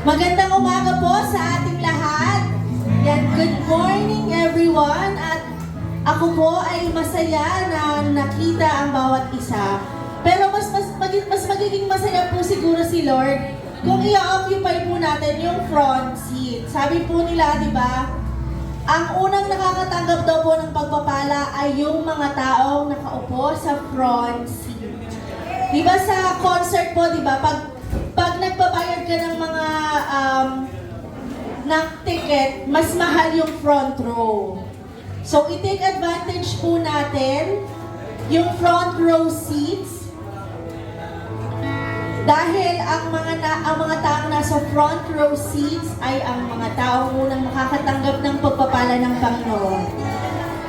Magandang umaga po sa ating lahat. Yan, good morning everyone. At ako po ay masaya na nakita ang bawat isa. Pero mas magiging masaya po siguro si Lord kung i-occupy po natin yung front seat. Sabi po nila, di ba? Ang unang nakakatanggap daw po ng pagpapala ay yung mga taong nakaupo sa front seat. Di ba sa concert po, di ba? Pag nagbabayad ka ng mga ng ticket, mas mahal yung front row. So, i-take advantage po natin yung front row seats dahil ang mga taong nasa front row seats ay ang mga taong unang makakatanggap ng pagpapala ng Panginoon.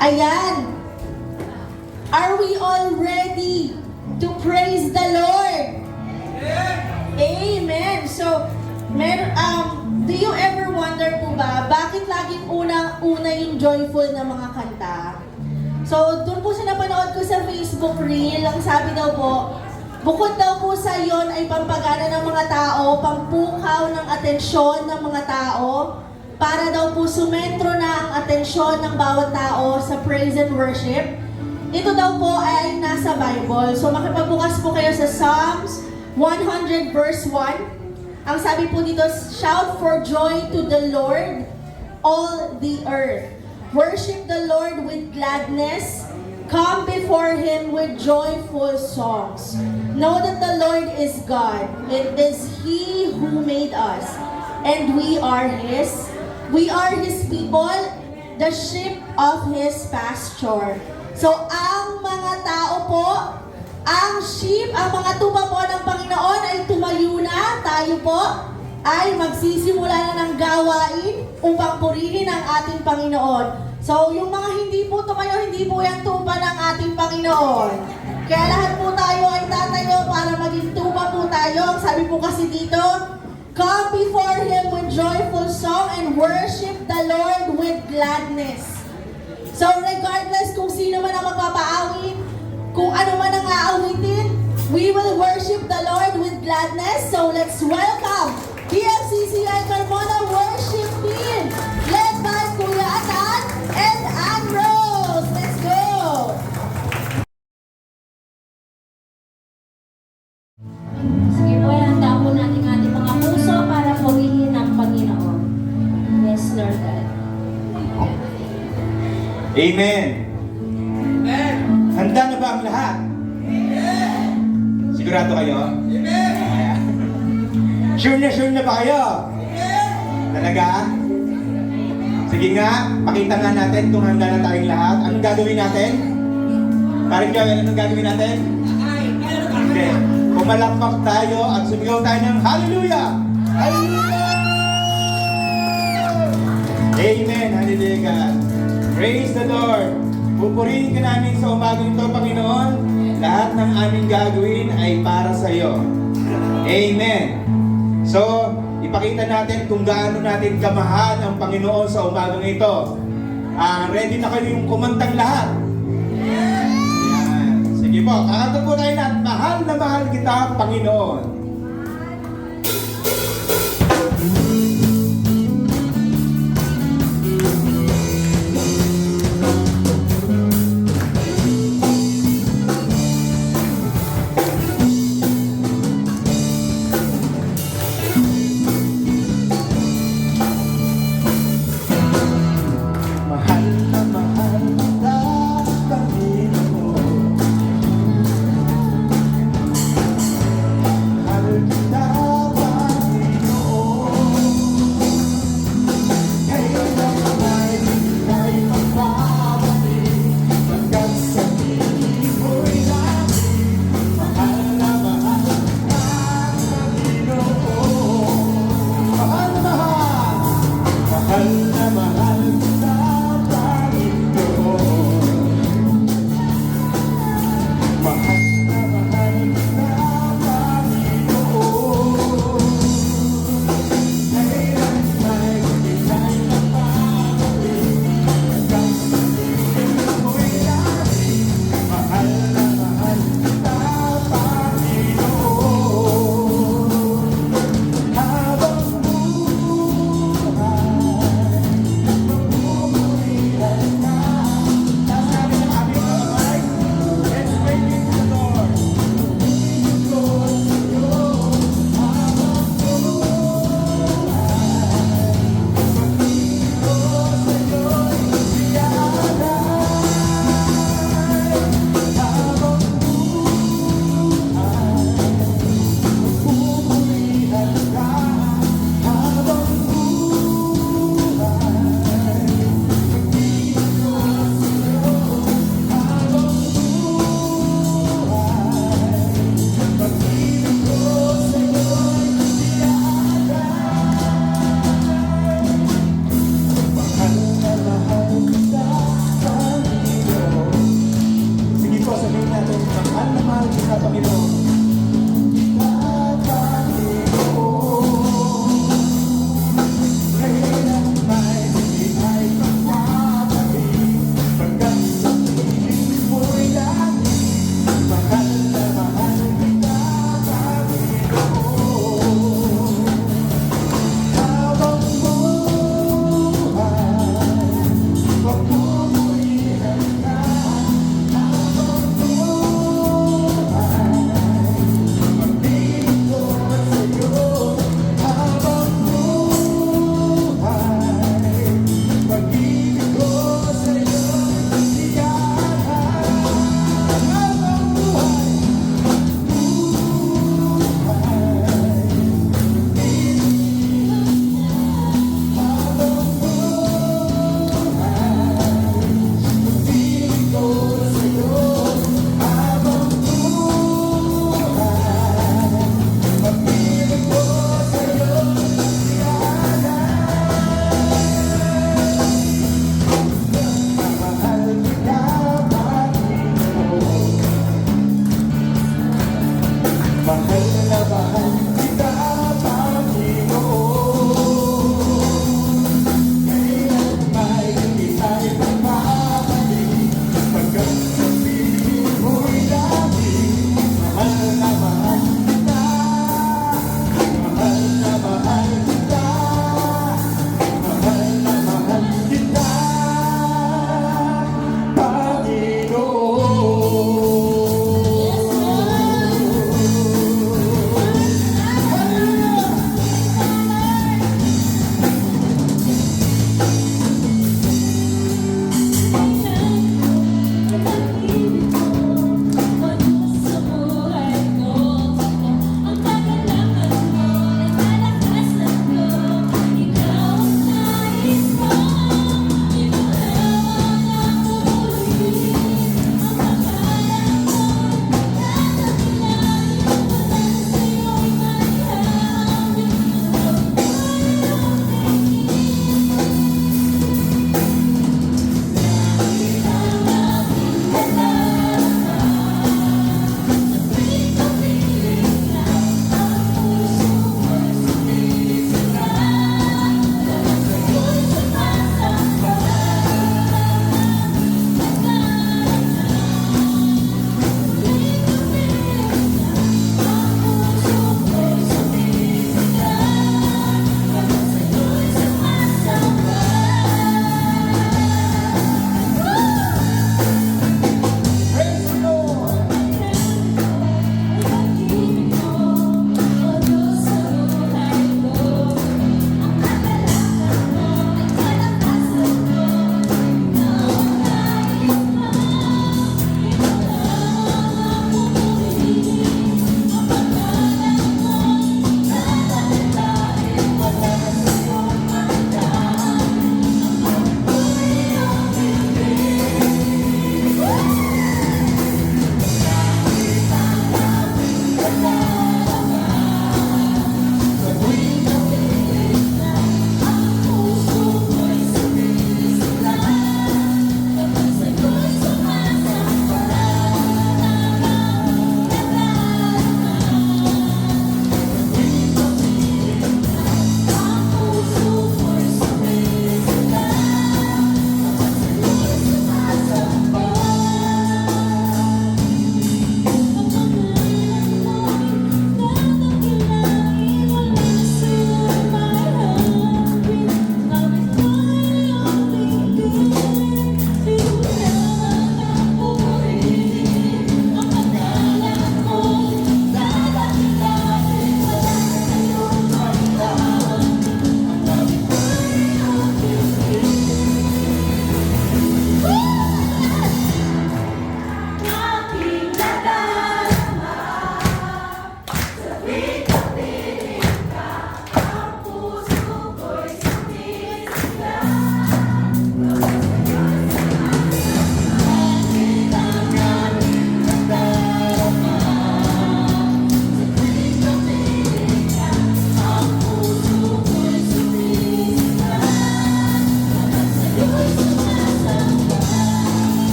Ayan! Are we all ready to praise the Lord? Amen! So, do you ever wonder po ba, bakit laging una yung joyful na mga kanta? So, doon po sa napanood ko sa Facebook Reel, ang sabi daw po, bukod daw po sa yon ay pampagana ng mga tao, pampukaw ng atensyon ng mga tao, para daw po sumentro na ang atensyon ng bawat tao sa praise and worship. Ito daw po ay nasa Bible. So, makipagbukas po kayo sa Psalms 100 verse 1. Ang sabi po dito, shout for joy to the Lord, all the earth. Worship the Lord with gladness. Come before Him with joyful songs. Know that the Lord is God. It is He who made us, and we are His. We are His people, the sheep of His pasture. So, ang mga tao po, ang sheep, ang mga tupa po ng Panginoon ay tumayo na. Tayo po ay magsisimula na ng gawain upang purihin ang ating Panginoon. So, yung mga hindi po tumayo, hindi po yan tupa ng ating Panginoon. Kaya lahat po tayo ay tatayo para maging tupa po tayo. Ang sabi po kasi dito, come before Him with joyful song and worship the Lord with gladness. So, regardless kung sino man ang magpapaawit, kung ano man ang aawitin, we will worship the Lord with gladness. So, let's welcome PFCCI Carmona Worship Team, led by Kuya Atan and Ann Rose. Let's go! Sige po, handa po natin ating mga puso para purihin ang Panginoon. Yes, Lord God. Amen. Amen. Handa na ba ang lahat? Amen. Sigurado kayo? Amen. Sure na ba kayo? Amen. Talaga? Sige nga, pakita nga natin kung handa na tayong lahat. Anong gagawin natin? Parang Joel, anong gagawin natin? Okay. Pumalakpak tayo at sumigaw tayo ng Hallelujah! Hallelujah! Amen! Hallelujah God! Praise the Lord! Pupurihin ka namin sa umagang ito, Panginoon. Lahat ng aming gagawin ay para sa iyo. Amen! So, ipakita natin kung gaano natin kamahal ang Panginoon sa umagang ito. Ready na kayo yung kumantang lahat? Ayan. Sige po, kakanta po tayo na, mahal na mahal kita, Panginoon.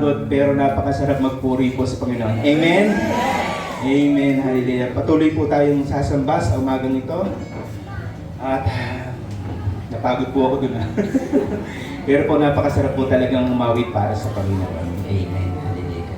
nakakapagod, pero napakasarap magpuri po sa Panginoon. Amen? Amen. Hallelujah. Patuloy po tayong sasamba sa umagang ito. At napagod po ako dun. Pero po napakasarap po talagang umawit para sa Panginoon. Amen. Hallelujah.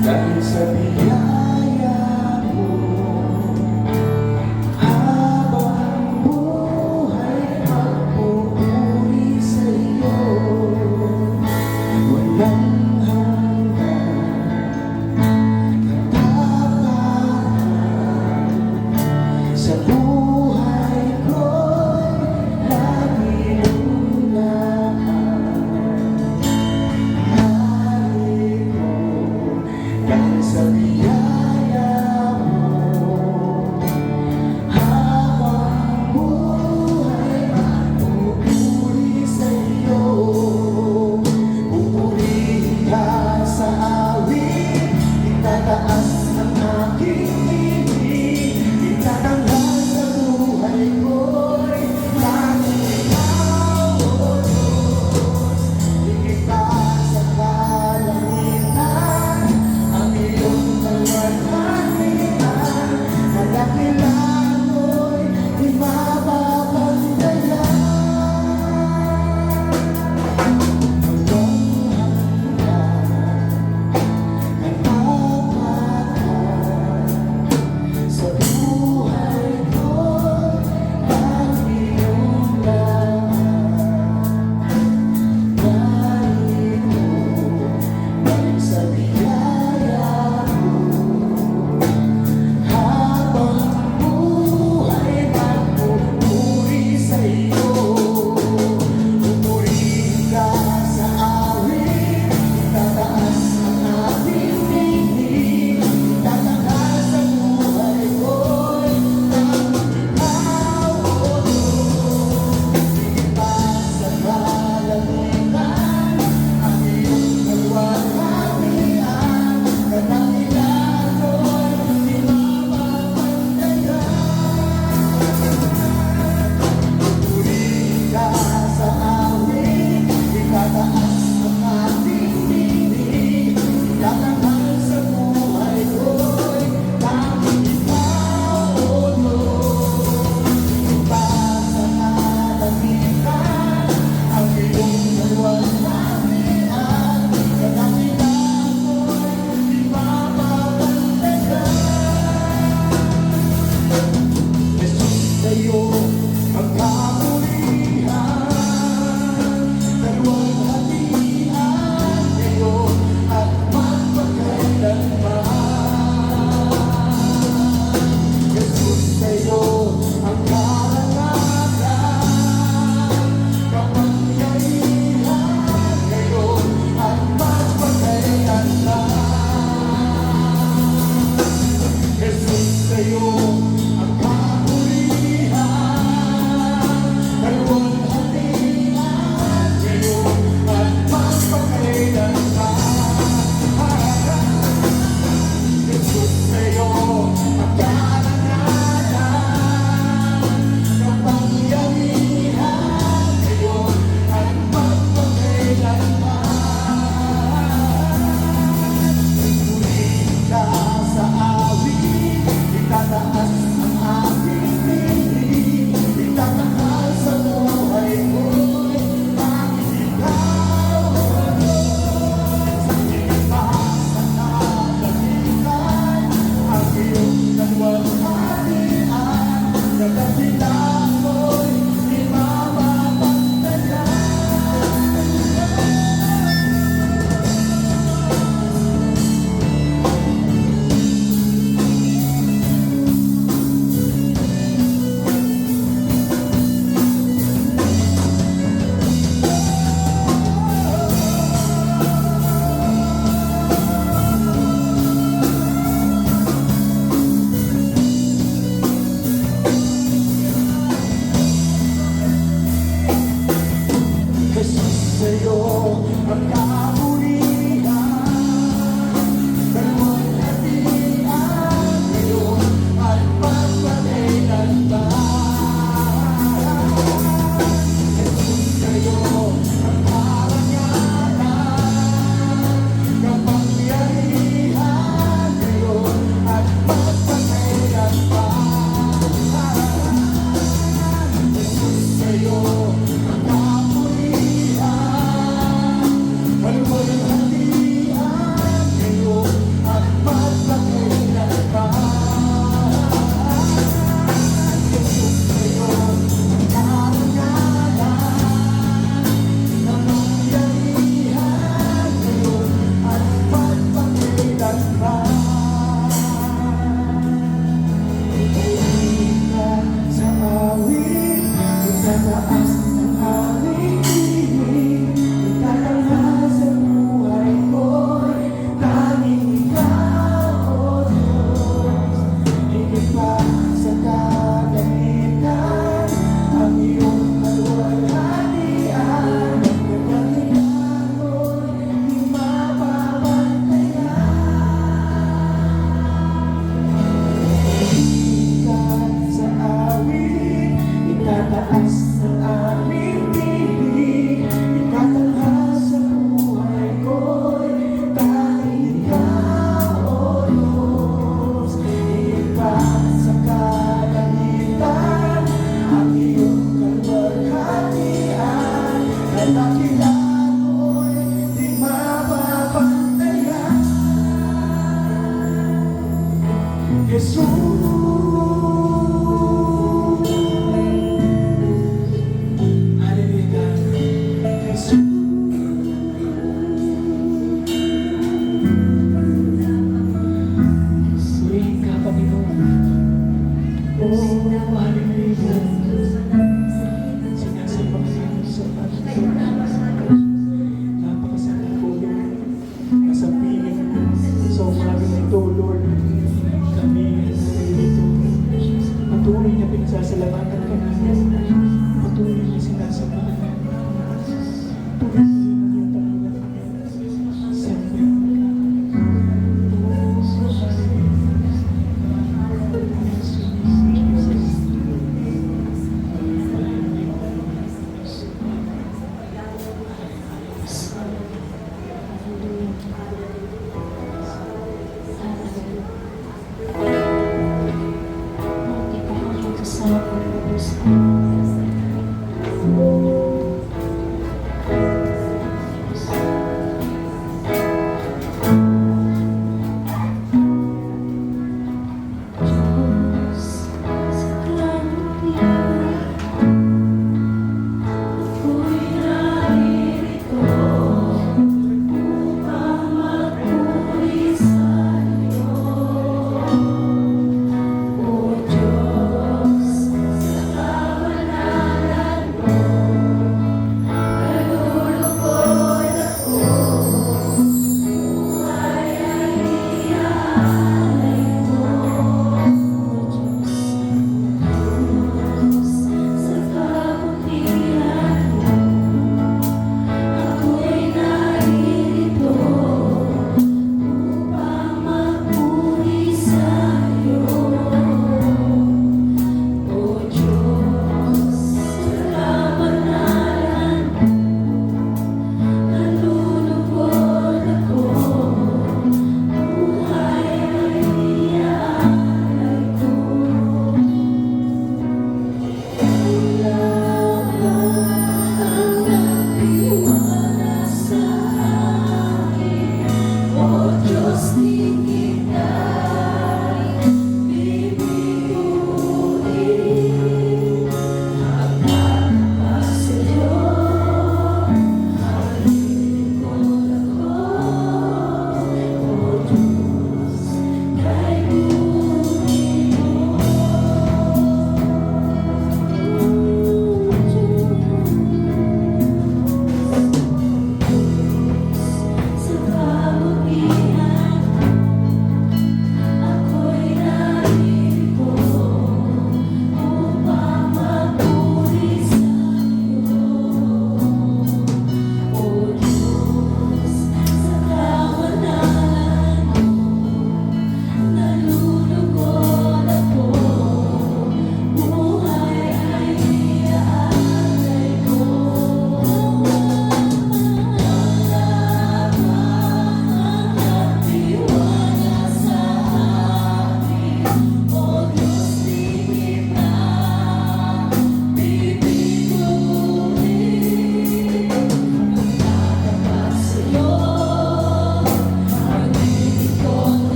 Dahil sa biyaya mo, habang buhay magpupuri sa iyo, walang hanggan, katapatan sa buhay ko'y lagi mong dahil sa biyaya mo, habang buhay magpupuri sa iyo. Pupurihin ka sa awit, itataas ang aking tinig, itatanghal sa buhay ko'y lagi ikaw, O Diyos. Ikita sa kalangitan ang iyong kalwalhatian, kadakilaan mo'y di mapapagdayan. Hanggang hanggan, katapatan sa buhay ko'y lagi iyong narito. Dahil sa biyaya mo, habang buhay magpupuri sa iyo. Pupurihin ka sa awit, itataas ang aking tinig, itatanghal sa buhay ko'y lagi ikaw, O Diyos. Ikita sa kalangitan ang iyong kalwalhatian, kadakilaan mo'y di mapapagdayan. Pupurihin ka sa awit, itataas ang ating tinig, itatanghal sa buhay ko'y lagi ikaw, O Diyos. Ikita sa kalangitan ang iyong kalwalhatian, kadakilaan mo'y di mapapagdayan. Jesus, sa'yo ang kamulihan, kalwalhatian ngayon at magpakailanman. Jesus, sa'yo ang karangalan, kapangyarihan ngayon at magpakailanman. Jesus, sa'yo ang kamulihan, Taas ng aming piling, ikatanghal sa buhay ko'y tanging ikaw, O Diyos. Ipat sa kalangitan ang iyong kalwalhatian, na dakilan mo'y di mapapantayan. Jesus,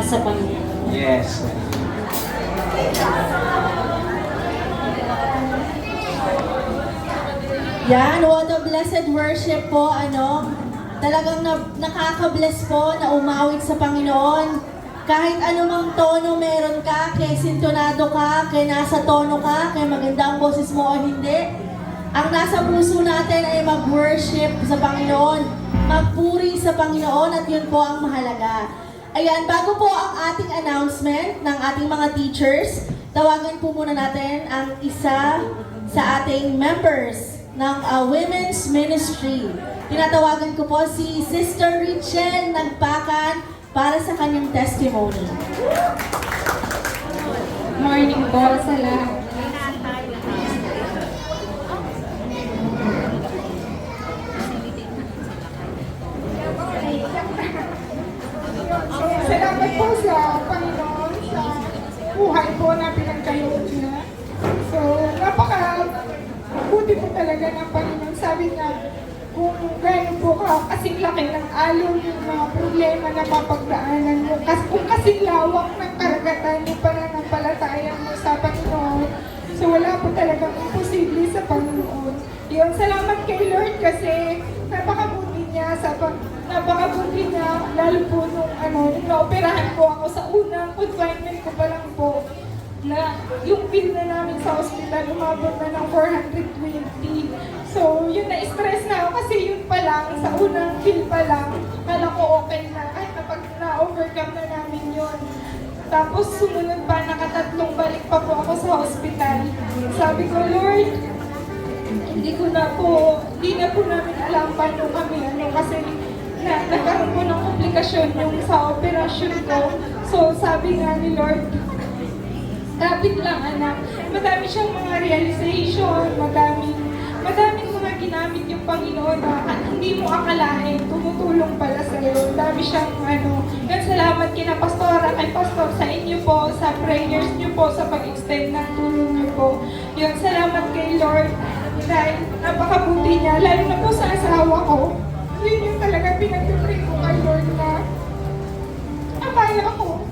sa Panginoon. Yes. Yan, what a blessed worship po, ano. Talagang nakaka-bless po na umawit sa Panginoon. Kahit anumang tono meron ka, kay sintonado ka, kay nasa tono ka, kay maganda ang boses mo o hindi, ang nasa puso natin ay mag-worship sa Panginoon, magpuri sa Panginoon, at yun po ang mahalaga. Ayan, bago po ang ating announcement ng ating mga teachers, tawagan po muna natin ang isa sa ating members ng Women's Ministry. Tinatawagan ko po si Sister Richelle Nagpakan para sa kanyang testimony. Morning po sa lahat. Salamat po sa Panginoon sa buhay po na pinagkaloob niya. So, buti po talaga ng Panginoon. Sabi niya, kung gano'n po kasing laki ng alon yung mga problema na mapagdaanan mo, kung kasing lawak ng karagatan yung pananampalataya mo sa Panginoon, so wala po talagang imposible sa Panginoon. Yun, salamat kay Lord kasi napakabuti niya, napakabuti niya, lalo po nung naoperahan po ako sa unang confinement ko pa lang po, na yung bill na namin sa hospital umabot na ng 420. So, yun na-stress na ako kasi yun pa lang, sa unang bill pa lang, kala ko okay na, kahit na-overcome na namin yun. Tapos sumunod pa, nakatatlong balik pa po ako sa hospital. Sabi ko, Lord, hindi na po namin alam paano kami, kasi nagkaroon po ng komplikasyon yung sa operasyon ko. So, sabi nga ni Lord, kapit lang anak, madami siyang mga realization, madaming mga ginamit yung Panginoon na hindi mo akalain, tumutulong pala sa iyo. Dami siyang yan, salamat kina Pastora, kay Pastor, sa inyo po, sa prayers niyo po, sa pag-extend ng tulong niyo po. Yun, salamat kay Lord, dahil napakabuti niya, lalo na po sa asawa ko. Yun yung talaga pinag-pray ko kay Lord na akala ko,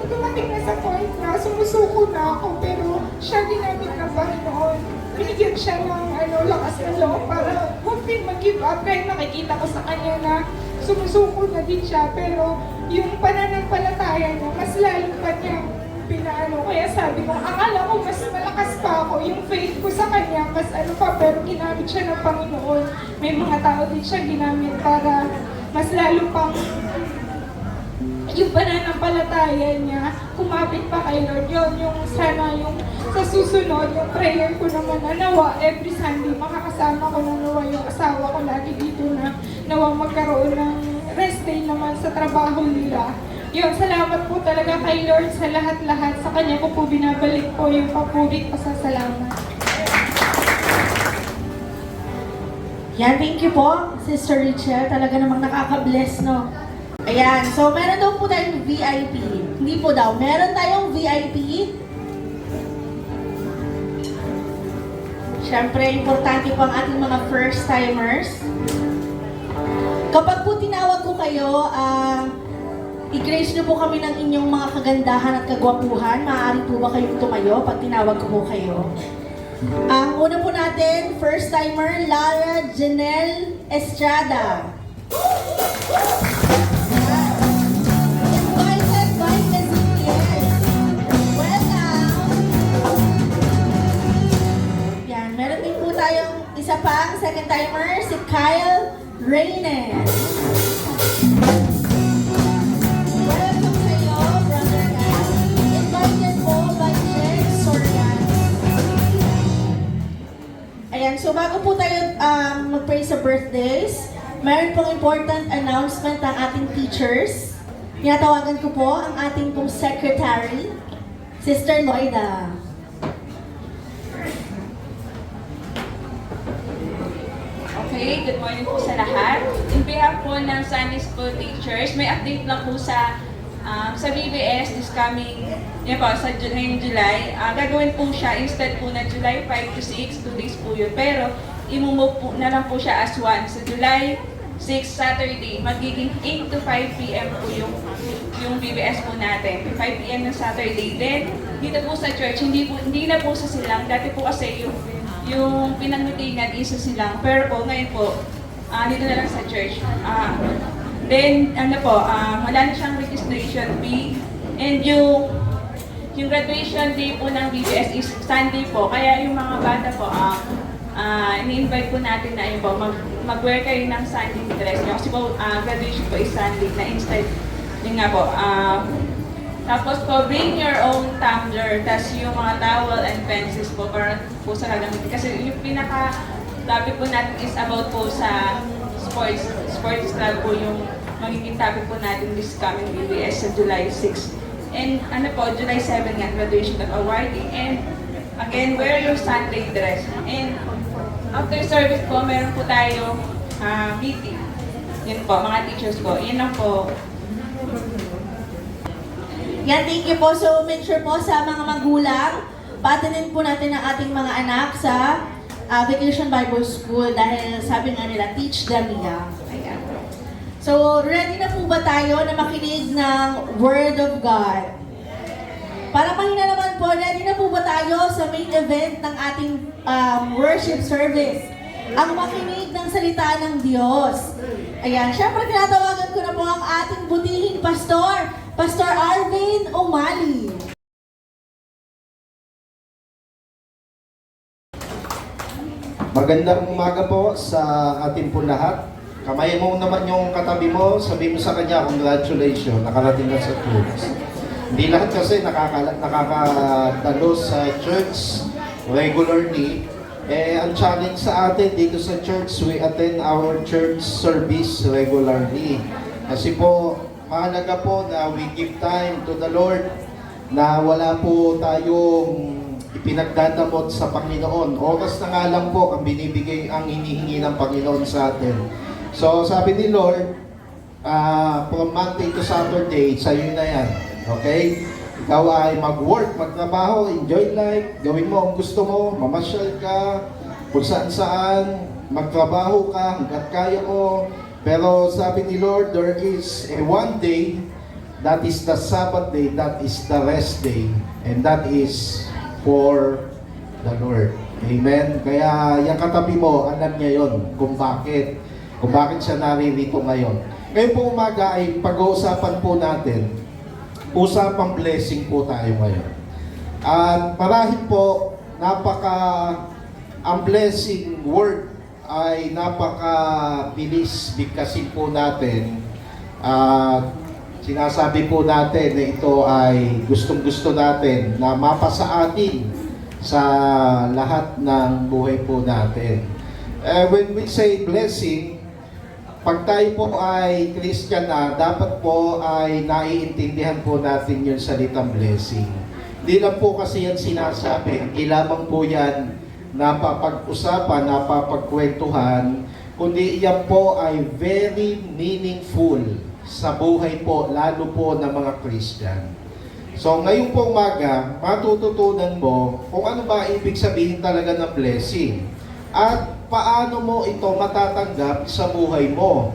dumating na sa point na sumusuko na ako, pero siya ginamit ng Panginoon. Binigyan siya ng lakas ng loob para huwag din mag-give up kahit nakikita ko sa kanya na sumusuko na din siya, pero yung pananampalataya niya, mas lalo pa niya pinaano. Kaya sabi ko, akala ko mas malakas pa ako, yung faith ko sa kanya, mas pero ginamit siya ng Panginoon. May mga tao din siya ginamit para mas lalo pang yung pananampalataya niya, kumapit pa kay Lord. Yun, yung sana yung sa susunod, yung prayer ko naman na nawa, every Sunday, makakasama ko na nawa yung asawa ko lagi dito na nawa magkaroon ng rest day naman sa trabaho nila. Yun, salamat po talaga kay Lord sa lahat-lahat. Sa Kanya ko po binabalik po yung papurit pasasalamat. Yan, thank you po, Sister Richelle. Talaga namang nakaka-bless, no? Ayan, so meron daw po tayong VIP. Hindi po daw, meron tayong VIP. Siyempre, importante po ang ating mga first-timers. Kapag po tinawag ko kayo, i-grace nyo po kami ng inyong mga kagandahan at kagwapuhan. Maaari po ba kayong tumayo pag tinawag ko po kayo? Ang una po natin, first-timer, Lara Janelle Estrada. Invited by Ezekiel. Welcome! Yan, meron din po tayong isa pang second-timer, si Kyle Reynes. Welcome sa iyo, Brother Kyle. Invited po by Jen Sorian. Ayan, so bago po tayo mag-pray sa birthdays, meron pong important announcement ng ating teachers. Tinatawagan ko po ang ating pong secretary, Sister Loida. Okay, good morning po sa lahat. In behalf po ng Sunday School Teachers, may update lang po sa BBS this coming, yun po, sa ngayong July. Gagawin po siya, instead po na July 5 to 6, 2 days po yun. Pero, imumove po na lang po siya as one. Sa July 6, Saturday, magiging 8 to 5 p.m. po yung yung BBS po natin. 5 p.m. ng Saturday. Then, dito po sa church, hindi na po sa Silang. Dati po kasi yung pinag-meetingan is sa Silang. Pero po, ngayon po, dito na lang sa church. Then, wala na siyang registration fee. And yung graduation day po ng BBS is Sunday po. Kaya yung mga bata po, ini-invite po natin na yun po, mag-wear kayo ng Sunday dress nyo. Kasi po, graduation po is Sunday na instead. Yun nga po. Tapos po, bring your own tumbler. Tapos yung mga towel and pencils po para po sa gagamitin. Kasi yung pinaka-topic po natin is about po sa sports club po yung magiging topic po natin this coming BBS sa July 6. And July 7 nga, graduation of awarding. And again, wear your Sunday dress. And after service po, meron po tayo meeting. Yun po, mga teachers po. Yun lang po. Yan, thank you po. So, make sure po sa mga magulang, patinin po natin ang ating mga anak sa Vacation Bible School dahil sabi nga nila, teach them young. Ayan. So, ready na po ba tayo na makinig ng Word of God? Para mahina naman po, ready na po ba tayo sa main event ng ating worship service? Ang makinig ng salita ng Diyos. Ayan, syempre tinatawagan ko na po ang ating butihing pastor, Pastor Arvin Umali. Magandang umaga po sa ating po lahat. Kamay mo naman yung katabi mo, sabi mo sa kanya, congratulations, nakarating na sa church. Hindi lahat kasi nakakadalo sa church regularly. Ang challenge sa atin dito sa church, we attend our church service regularly. Kasi po, mahalaga po na we give time to the Lord na wala po tayong ipinagdadamot sa Panginoon. Oras na nga lang po ang hinihingi ng Panginoon sa atin. So, sabi ni Lord, from Monday to Saturday, sa'yo na yan. Okay? Ikaw ay mag-work, magtrabaho, enjoy life, gawin mo ang gusto mo, mamasyal ka, kung saan-saan, magtrabaho ka hanggat kaya mo. Pero sabi ni Lord, there is a one day, that is the Sabbath day, that is the rest day, and that is for the Lord. Amen? Kaya yung katabi mo, alam niya yon kung bakit siya naririto ngayon. Ngayon po umaga ay pag-uusapan po natin, usapang blessing po tayo ngayon. At marahil po, ang blessing word ay napakabilis bigkasin po natin. Sinasabi po natin na ito ay gustong-gusto natin na mapasa atin sa lahat ng buhay po natin. When we say blessing, pag tayo po ay Christian na, dapat po ay naiintindihan po natin yung salitang blessing. Hindi lang po kasi yan sinasabi, hindi lamang po yan napapag-usapan, napapagkwentuhan, kundi yan po ay very meaningful sa buhay po, lalo po ng mga Christian. So ngayong po umaga, matututunan mo kung ano ba ibig sabihin talaga ng blessing at paano mo ito matatanggap sa buhay mo.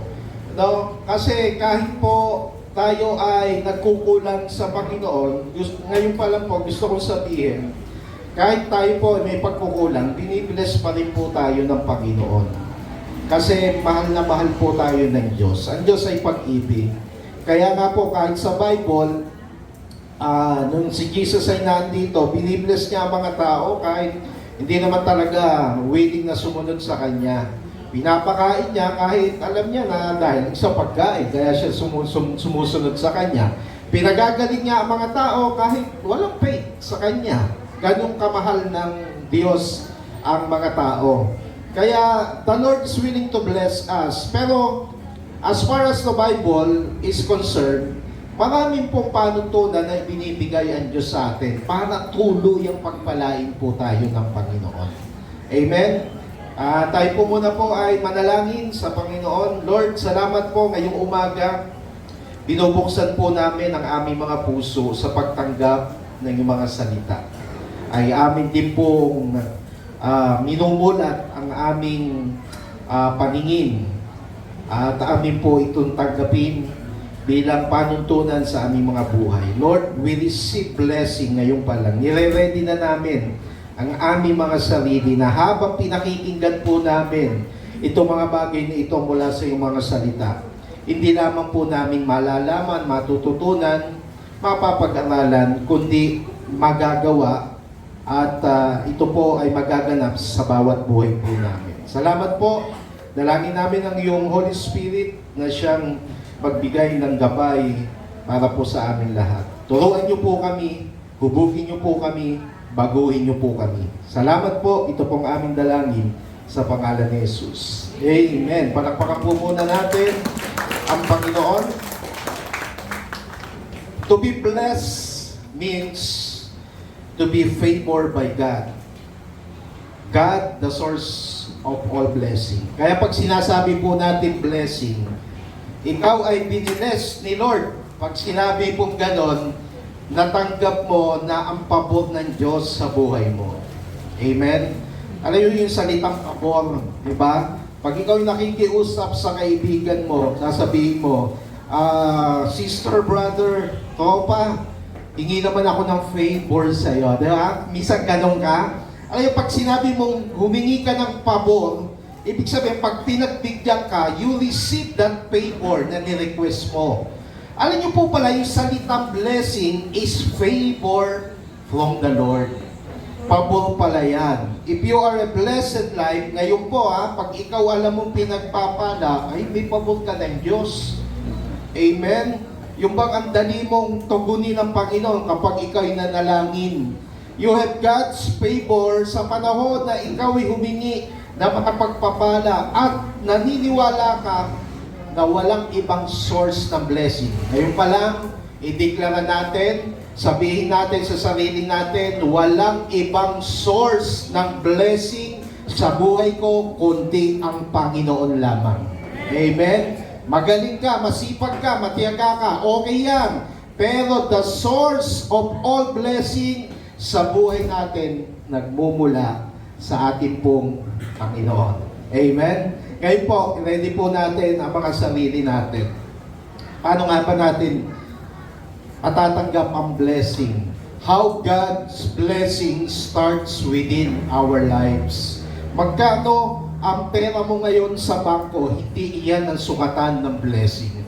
No? Kasi kahit po tayo ay nagkukulang sa Panginoon, ngayon pa lang po gusto kong sabihin, kahit tayo po may pagkukulang, binibless pa rin po tayo ng Panginoon. Kasi mahal na mahal po tayo ng Diyos. Ang Diyos ay pag-ibig. Kaya nga po kahit sa Bible, nung si Jesus ay nandito, binibless niya ang mga tao kahit hindi naman talaga willing na sumunod sa Kanya. Pinapakain niya kahit alam niya na dahil sa pagkain, kaya siya sumusunod sa Kanya. Pinagagaling niya ang mga tao kahit walang faith sa Kanya. Ganong kamahal ng Diyos ang mga tao. Kaya the Lord is willing to bless us. Pero as far as the Bible is concerned, maraming pong panuntunan na binibigay ang Diyos sa atin para tuluyang pagpalain po tayo ng Panginoon. Amen? Tayo po muna po ay manalangin sa Panginoon. Lord, salamat po ngayong umaga. Binubuksan po namin ang aming mga puso sa pagtanggap ng iyong mga salita. Ay amin din pong minumulat ang aming paningin at amin po itong tanggapin bilang panuntunan sa aming mga buhay. Lord, we receive blessing ngayon pa lang. Nire-ready na namin ang aming mga sarili na habang pinakikinggan po namin itong mga bagay na ito mula sa iyong mga salita, hindi lamang po namin malalaman, matututunan, mapapag-aralan, kundi magagawa at ito po ay magaganap sa bawat buhay po namin. Salamat po. Dalangin namin ang iyong Holy Spirit na siyang magbigay ng gabay para po sa amin lahat. Turuan niyo po kami, hubugin niyo po kami, baguhin niyo po kami. Salamat po. Ito pong aming dalangin sa pangalan ni Jesus. Amen. Palakpakan po muna natin ang Panginoon. To be blessed means to be favored by God. God, the source of all blessing. Kaya pag sinasabi po natin blessing, ikaw ay binibless ni Lord. Pag sinabi pong ganon, natanggap mo na ang pabor ng Diyos sa buhay mo. Amen? Alam niyo yung salitang pabor, di ba? Pag ikaw yung nakikiusap sa kaibigan mo, sasabihin mo, sister, brother, tropa, hingi naman ako ng favor sa iyo. Di ba? Minsan ganun ka. Alam niyo, pag sinabi mong humingi ka ng pabor, ibig sabihin, pag pinagbigyan ka, you receive that favor na ni-request mo. Alam niyo po pala, yung salitang blessing is favor from the Lord. Pabor pala yan. If you are a blessed life, ngayon po pag ikaw alam mong pinagpapala, ay may pabor ka ng Diyos. Amen? Yung bang ang dali mong tugunin ng Panginoon kapag ikaw ay nanalangin. You have God's favor sa panahon na ikaw ay humingi na makapagpapala at naniniwala ka na walang ibang source ng blessing. Ngayon pa lang, i-declare natin, sabihin natin sa sarili natin, walang ibang source ng blessing sa buhay ko kundi ang Panginoon lamang. Amen? Magaling ka, masipag ka, matiyaga ka, okay yan. Pero the source of all blessing sa buhay natin nagmumula sa ating pong Panginoon. Amen? Ngayon po, ready po natin ang mga sarili natin. Paano nga ba natin matatanggap ang blessing? How God's blessing starts within our lives. Magkano ang pera mo ngayon sa bangko, hindi iyan ang sukatan ng blessing.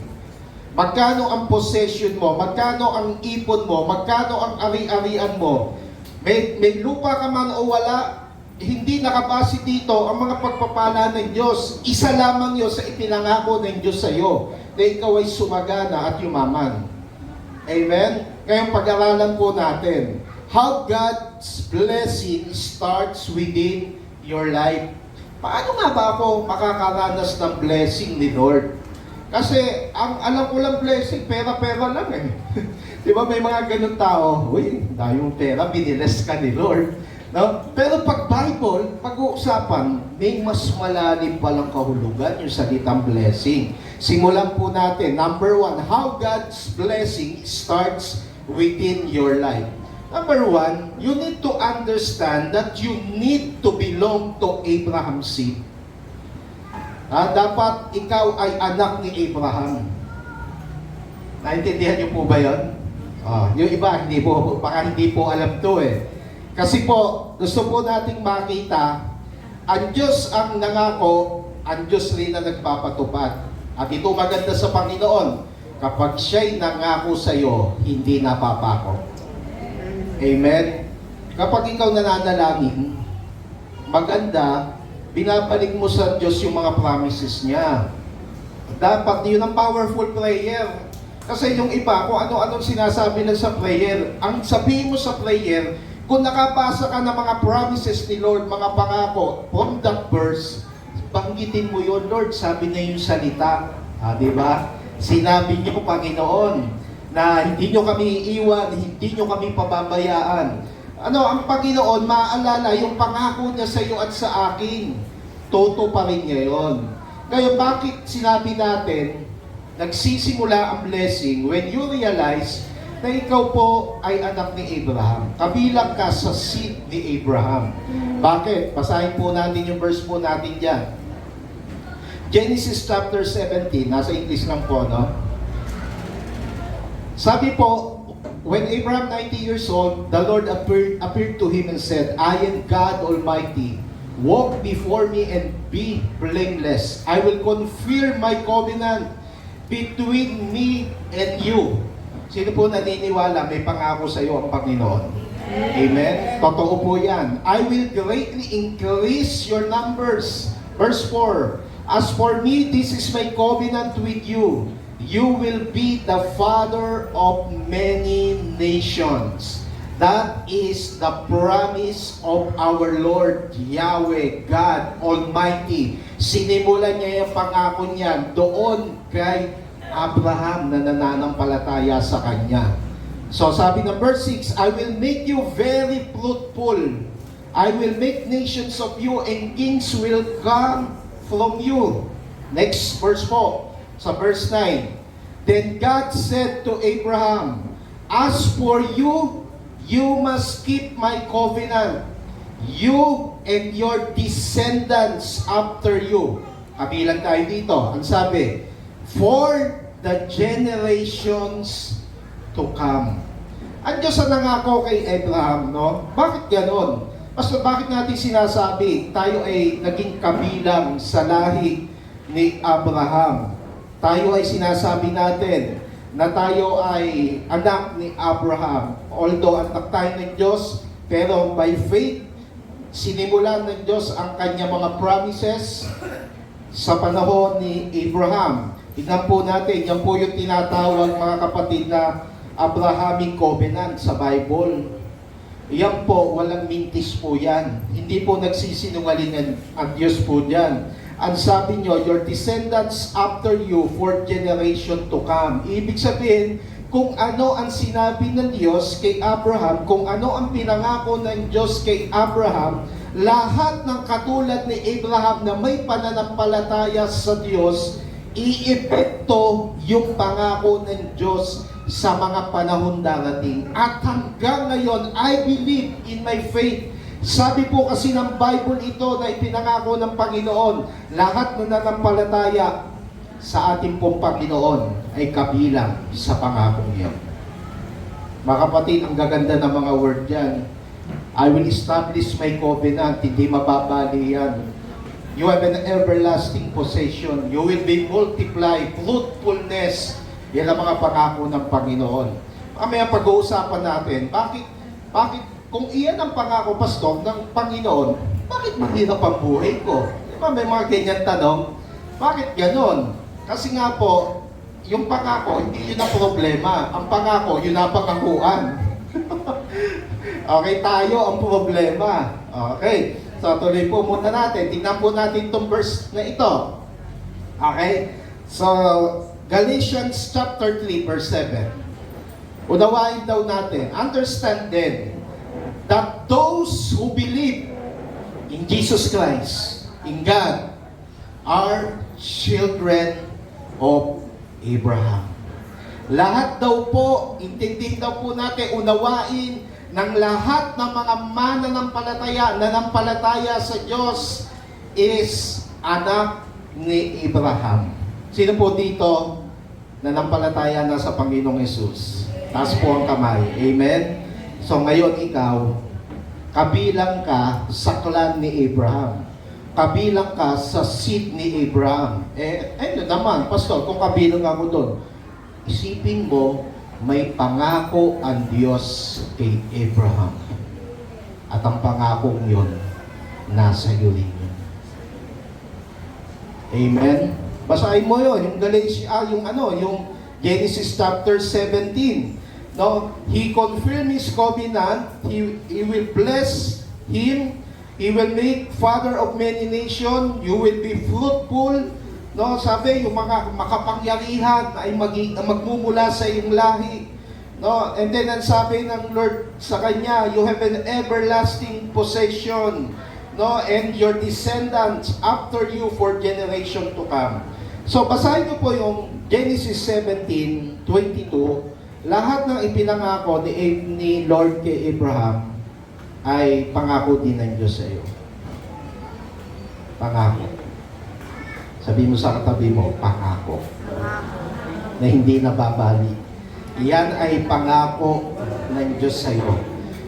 Magkano ang possession mo, magkano ang ipon mo, magkano ang ari-arian mo. May lupa ka man o wala, hindi nakabase dito ang mga pagpapala ng Diyos. Isa lamang yun sa ipinangako ng Diyos sa iyo, na ikaw ay sumagana at yumaman. Amen? Ngayon pag-aralan po natin, how God's blessing starts within your life. Paano nga ba ako makakaranas ng blessing ni Lord? Kasi ang alam ko lang blessing, pera-pera lang eh. Di ba may mga ganun tao, uy, dahil pera, biniles ka ni Lord. No? Pero pag Bible, pag-uusapan, may mas malalim palang kahulugan yung salitang blessing. Simulan po natin. Number 1, how God's blessing starts within your life. Number 1, you need to understand that you need to belong to Abraham's seed. Dapat ikaw ay anak ni Abraham. Naintindihan niyo po ba yun? Yung iba, baka hindi po alam to eh. Kasi po, gusto po nating makita, ang Diyos ang nangako, ang Diyos rin na nagpapatupad. At ito maganda sa Panginoon, kapag siya'y nangako sa iyo, hindi napapako. Amen? Kapag ikaw nananalangin, maganda, binabalik mo sa Diyos yung mga promises niya. Dapat yun ang powerful prayer. Kasi yung iba, kung ano-anong sinasabi lang sa prayer, ang sabihin mo sa prayer, kung nakapasa ka ng mga promises ni Lord, mga pangako, from that verse, banggitin mo yun, Lord, sabi na yung salita. Di ba? Sinabi niyo, Panginoon, na hindi niyo kami iiwan, hindi niyo kami pababayaan. Ang Panginoon, maaalala yung pangako niya sa iyo at sa akin. Toto pa rin niya yun. Kaya bakit sinabi natin, nagsisimula ang blessing when you realize na ikaw po ay anak ni Abraham. Kabilang ka sa seed ni Abraham. Bakit? Basahin po natin yung verse po natin dyan. Genesis chapter 17, nasa English lang po, no? Sabi po, when Abraham 90 years old, the Lord appeared to him and said, I am God Almighty. Walk before me and be blameless. I will confirm my covenant between me and you. Sino po naniniwala may pangako sa iyo ang Panginoon? Amen? Totoo po yan. I will greatly increase your numbers. Verse 4, as for me, this is my covenant with you. You will be the father of many nations. That is the promise of our Lord Yahweh, God Almighty. Sinimulan niya yung pangako niya doon kay Abraham na nananampalataya sa kanya. So sabi ng verse 6, I will make you very fruitful. I will make nations of you and kings will come from you. Next verse po, sa verse 9. Then God said to Abraham, as for you, you must keep my covenant, you and your descendants after you. Kabilang tayo dito. Ang sabi, for the generations to come. Ang Diyos ang nangako kay Abraham, no? Bakit ganon? Pastor, bakit natin sinasabi tayo ay naging kabilang sa lahi ni Abraham? Tayo ay sinasabi natin na tayo ay anak ni Abraham. Although anak tayo ng Diyos, pero by faith, sinimulan ng Diyos ang kanya mga promises sa panahon ni Abraham. Tignan po natin, yan po yung tinatawag mga kapatid na Abrahamic Covenant sa Bible. Yan po, walang mintis po yan. Hindi po nagsisinungaling ang Diyos po dyan. Ang sabi nyo, your descendants after you for generation to come. Ibig sabihin, kung ano ang sinabi ng Diyos kay Abraham, kung ano ang pinangako ng Diyos kay Abraham, lahat ng katulad ni Abraham na may pananampalataya sa Diyos, iepekto yung pangako ng Diyos sa mga panahon darating. At hanggang ngayon, I believe in my faith. Sabi po kasi ng Bible ito na ipinangako ng Panginoon, lahat na nanampalataya sa ating pong Panginoon ay kabilang sa pangakong iyon. Mga kapatid, ang gaganda ng mga word dyan. I will establish my covenant, hindi mababali yan. You have an everlasting possession. You will be multiplied, fruitfulness. Yan ang mga pangako ng Panginoon. Mamaya pag-uusapan natin, bakit kung iyan ang pangako, Pastor, ng Panginoon, bakit mahirap ang buhay ko? Diba may mga ganyan tanong? Bakit ganon? Kasi nga po, yung pangako, hindi yun ang problema. Ang pangako, yun ang pangakuan. Okay, tayo ang problema. Okay, so tuloy po muna natin. Tingnan po natin itong verse na ito. Okay, so Galatians chapter 3 verse 7. Unawain daw natin. Understand then that those who believe in Jesus Christ, in God, are children of Abraham. Lahat daw po, intindihin daw po natin, unawain ng lahat ng mga nanampalataya sa Diyos is anak ni Abraham. Sino po dito nanampalataya na sa Panginoong Hesus? Taas po ang kamay. Amen? So ngayon ikaw, kabilang ka sa clan ni Abraham. Kabilang ka sa seed ni Abraham. Naman, Pastor, kung kabilang ako doon, isipin mo, may pangako ang Diyos kay Abraham. At ang pangakong yun, nasa iyo rin yun. Amen? Basahin mo yun, yung Genesis chapter 17. No, He confirmed His covenant. He will bless him. He will make father of many nations. You will be fruitful. No, sabi, yung mga makapangyarihan ay magmumula sa iyong lahi. No, and then ang sabi ng Lord sa kanya, you have an everlasting possession. No, and your descendants after you for generation to come. So basahin niyo po yung Genesis 17:22. Lahat ng ipinangako ni Lord kay Abraham ay pangako din ng Diyos sa iyo. Pangako. Sabi mo sa katabi mo, pangako. Na hindi nababali. Yan ay pangako ng Diyos sa iyo.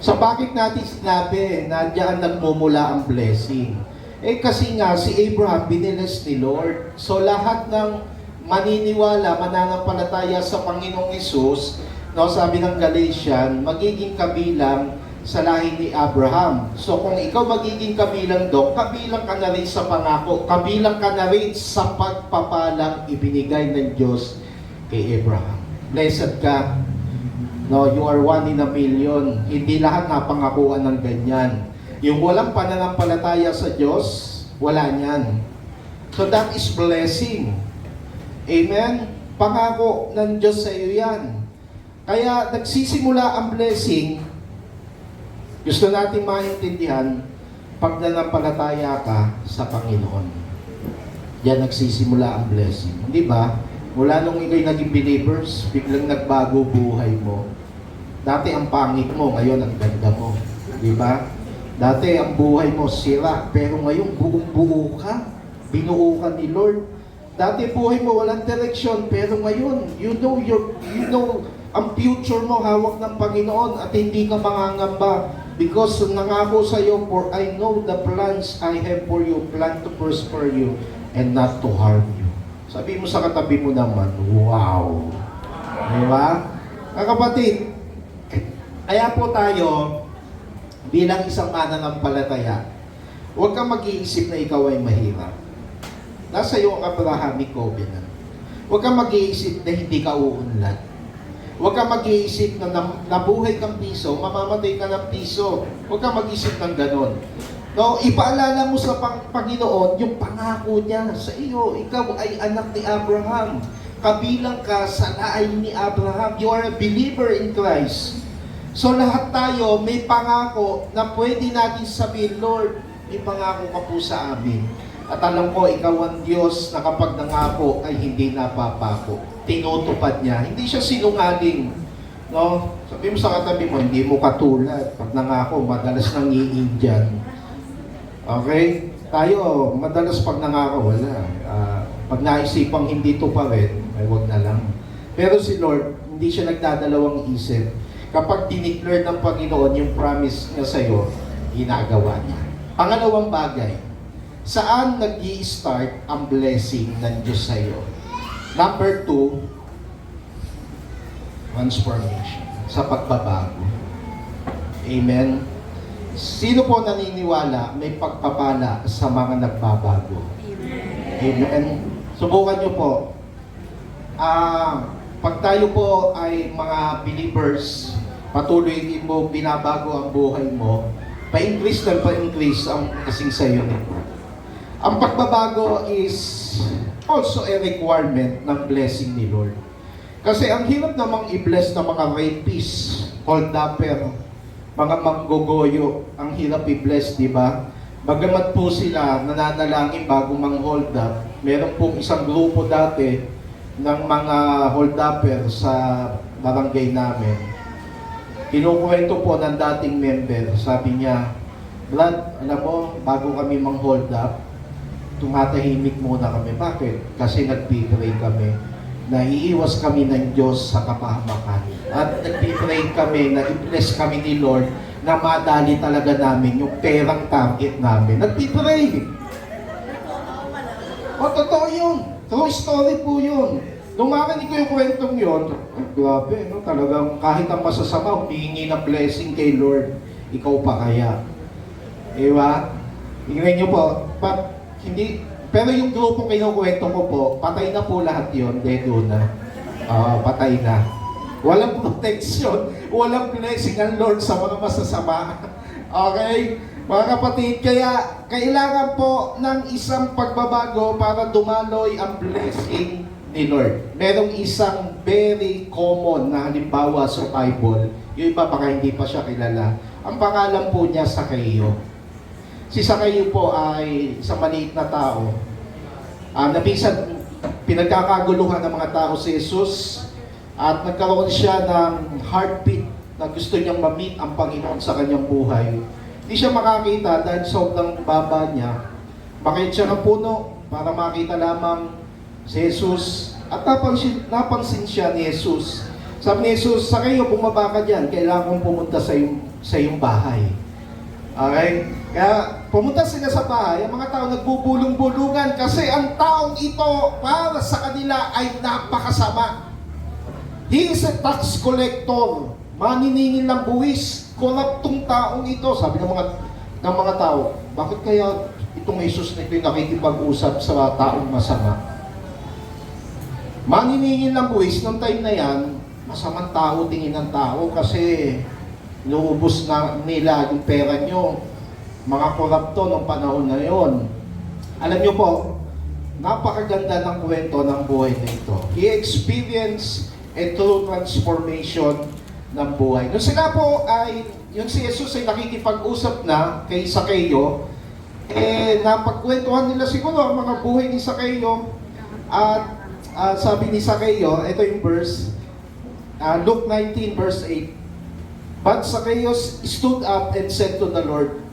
So bakit natin sinabi na diyan nagmumula ang blessing? Eh kasi nga si Abraham binilis ni Lord. So lahat ng maniniwala, mananampalataya sa Panginoong Hesus, no, sabi ng Galatian, magiging kabilang sa lahi ni Abraham. So kung ikaw magiging kabilang doon, kabilang ka na rin sa pangako, kabilang ka na rin sa pagpapalang ibinigay ng Diyos kay Abraham. Blessed ka. No, you are one in a million. Hindi lahat napangakuan ng ganyan. Yung walang pananampalataya sa Diyos, wala niyan. So that is blessing. Amen? Pangako ng Diyos sa iyo yan. Kaya nagsisimula ang blessing, gusto natin maintindihan, pag nanampalataya ka sa Panginoon. Yan nagsisimula ang blessing. Di ba? Mula nung ikaw'y naging believers, biglang nagbago buhay mo. Dati ang pangit mo, ngayon ang ganda mo. Di ba? Dati ang buhay mo sira, pero ngayon buong-buo ka. Binuo ka ni Lord. Dati buhay mo walang direksyon, pero ngayon, you know, ang future mo hawak ng Panginoon at hindi ka mangangamba. Because nangako sa iyo, for I know the plans I have for you, plan to prosper you and not to harm you. Sabi mo sa katabi mo naman, wow! Diba? Mga kapatid, kaya po tayo, bilang isang mananampalataya, huwag kang mag-iisip na ikaw ay mahirap. Nasa iyo ang Abrahamic covenant. Huwag kang mag-iisip na hindi ka uunlad. Huwag kang mag-iisip na nabuhay kang piso, mamamatay ka ng piso. Huwag kang mag-isip ng ganon. No, ipaalala mo sa Panginoon yung pangako niya sa iyo. Ikaw ay anak ni Abraham. Kabilang ka sa lahi ni Abraham. You are a believer in Christ. So lahat tayo may pangako na pwede natin sabihin, Lord, may pangako ka po sa amin. At alam ko, ikaw ang Diyos na kapag nangako ay hindi napapako. Tinutupad niya. Hindi siya sinungaling. No? Sabi mo sa katabi mo, hindi mo katulad. Pag nangako, madalas nangiindiyan. Okay? Tayo, madalas pag nangako, wala. Pag naisipang hindi tuparin, ay wag na lang. Pero si Lord, hindi siya nagdadalawang isip. Kapag dineclare ng Panginoon yung promise niya sa'yo, ginagawa niya. Pangalawang bagay, saan nag-i-start ang blessing ng Diyos sa'yo? Number 2, transformation. Sa pagbabago. Amen? Sino po naniniwala may pagpapala sa mga nagbabago? Amen? Subukan nyo po. Pag tayo po ay mga believers, patuloy mo binabago ang buhay mo, pa-increase na pa-increase ang kasing sa'yo nito. Ang pagbabago is also a requirement ng blessing ni Lord. Kasi ang hirap namang i-bless ng mga rapists, hold-upper, mga manggogoyo, ang hirap i-bless, di ba? Bagamat po sila nananalangin bago mang-hold up, meron pong isang grupo dati ng mga hold-upper sa barangay namin. Kinukwento po ng dating member, sabi niya, Brad, alam mo, bago kami mang-hold up, tumatahimik muna kami. Bakit? Kasi nagpipray kami. Naiiwas kami ng Diyos sa kapahamakan. At nagpipray kami na i-bless kami ni Lord na madali talaga namin yung perang target namin. Nagpipray! O, totoo yun. True story po yun. Nung marinig ko yung kwentong yun, grabe, no? Talagang kahit ang masasama, humihingi ng blessing kay Lord, ikaw pa kaya. Diba? Tingnan nyo po, hindi, pero yung grupo kinukwento ko po, patay na po lahat yun, dedo na. Patay na. Walang protection, walang blessing ang Lord sa mga masasama. Okay? Mga kapatid, kaya kailangan po ng isang pagbabago para dumaloy ang blessing ni Lord. Merong isang very common na halimbawa sa Bible, yung iba baka hindi pa siya kilala. Ang pangalan po niya Zacchaeus. Si Zacchaeus po ay isang maliit na tao. Nabisan, pinagkakaguluhan ng mga tao si Jesus at nagkaroon siya ng heartbeat na gusto niyang ma-meet ang Panginoon sa kanyang buhay. Hindi siya makakita dahil sobrang baba niya. Bakit siya ng puno para makita lamang si Jesus at napansin siya ni Jesus. Sabi ni Jesus, sa kayo, bumaba ka dyan, kailangan kong pumunta sa iyong bahay. Okay? Kaya pumunta sila sa bahay, ang mga tao nagbubulong-bulungan kasi ang taong ito para sa kanila ay napakasama. He is a tax collector, maniningil ng buwis, koraptong taong ito. Sabi ng mga tao, bakit kaya itong Jesus na ito'y nakikipag-usap sa taong masama? Maniningil ng buwis, noong time na yan, masamang tao, tingin ng tao kasi inuubos na nila yung pera nyo. Mga korapto ng panahon na yon. Alam nyo po, napakaganda ng kwento ng buhay na ito. He experienced a true transformation ng buhay. Nung sila po ay, yung si Jesus ay nakikipag-usap na kay Zaccheo, napagkwentuhan nila siguro ang mga buhay ni Zaccheo. At sabi ni Zaccheo, ito yung verse, Luke 19 verse 8. But Zacchaeus stood up and said to the Lord,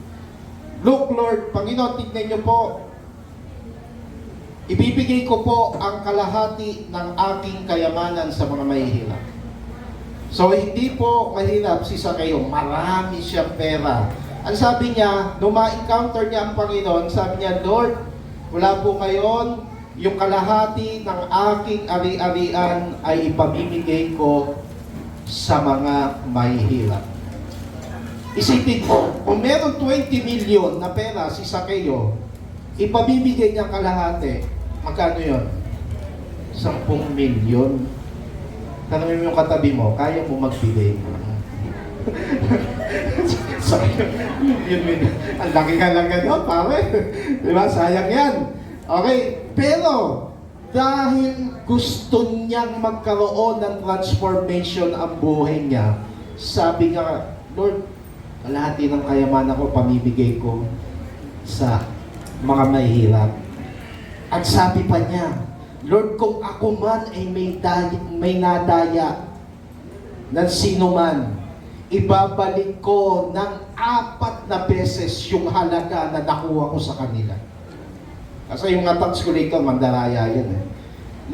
Look, Lord, Panginoon, tignan niyo po, ibibigay ko po ang kalahati ng aking kayamanan sa mga mahihirap. So, hindi po mahirap si Zaccheo, marami siyang pera. Ang sabi niya, nung ma-encounter niya ang Panginoon, sabi niya, Lord, wala po ngayon, yung kalahati ng aking ari-arian ay ipamimigay ko sa mga mahihirap. Isipin ko, kung meron 20 million na pera si Zaccheo, ipamimigay niya kalahati, magkano yun? 10 million. Tanungin mo yung katabi mo, kaya mo magbigay? Ang laki ka lang gano'n, pare. Diba? Sayang yan. Okay, pero dahil gusto niyang magkaroon ng transformation ang buhay niya, sabi niya, Lord, kalahati ng kayamanan ko, pamibigay ko sa mga mahihirap. At sabi pa niya, Lord, kung ako man ay may nadaya ng sino man, ibabalik ko ng 4 na beses yung halaga na nakuha ko sa kanila. Kasi yung tax collector, mandaraya yan eh.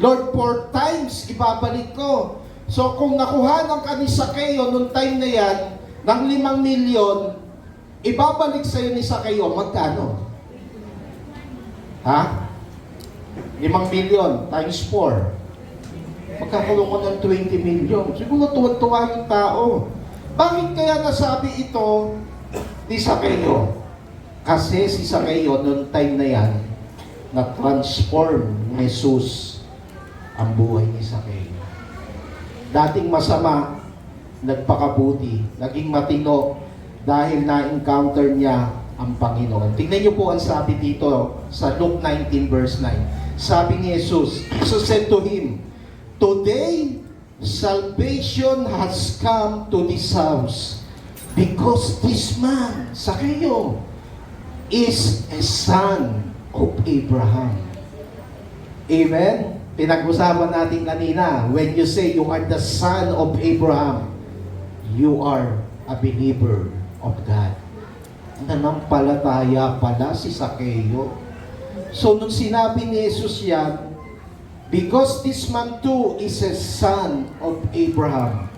Lord, 4 times ibabalik ko. So kung nakuha ka ni Zaccheo nung time na yan, ng 5 milyon, ibabalik sa'yo ni Zaccheo, magkano? Ha? 5 milyon times 4. Magkakaroon ko ng 20 milyon. Siguro tuwan-tuwa yung tao. Bakit kaya nasabi ito ni Zaccheo? Kasi si Zaccheo nung time na yan, na-transform ni Jesus ang buhay ni Zaccheo. Dating masama, nagpakabuti, naging matino dahil na-encounter niya ang Panginoon. Tingnan niyo po ang sabi dito sa Luke 19 verse 9. Sabi ni Jesus, Jesus said to him, Today, salvation has come to this house because this man, Zaccheo, is a son of Abraham. Amen? Pinag-usapan natin kanina, when you say you are the son of Abraham, you are a believer of God. Nanampalataya pala si Zaccheo. So, nung sinabi ni Jesus yan, because this man too is a son of Abraham,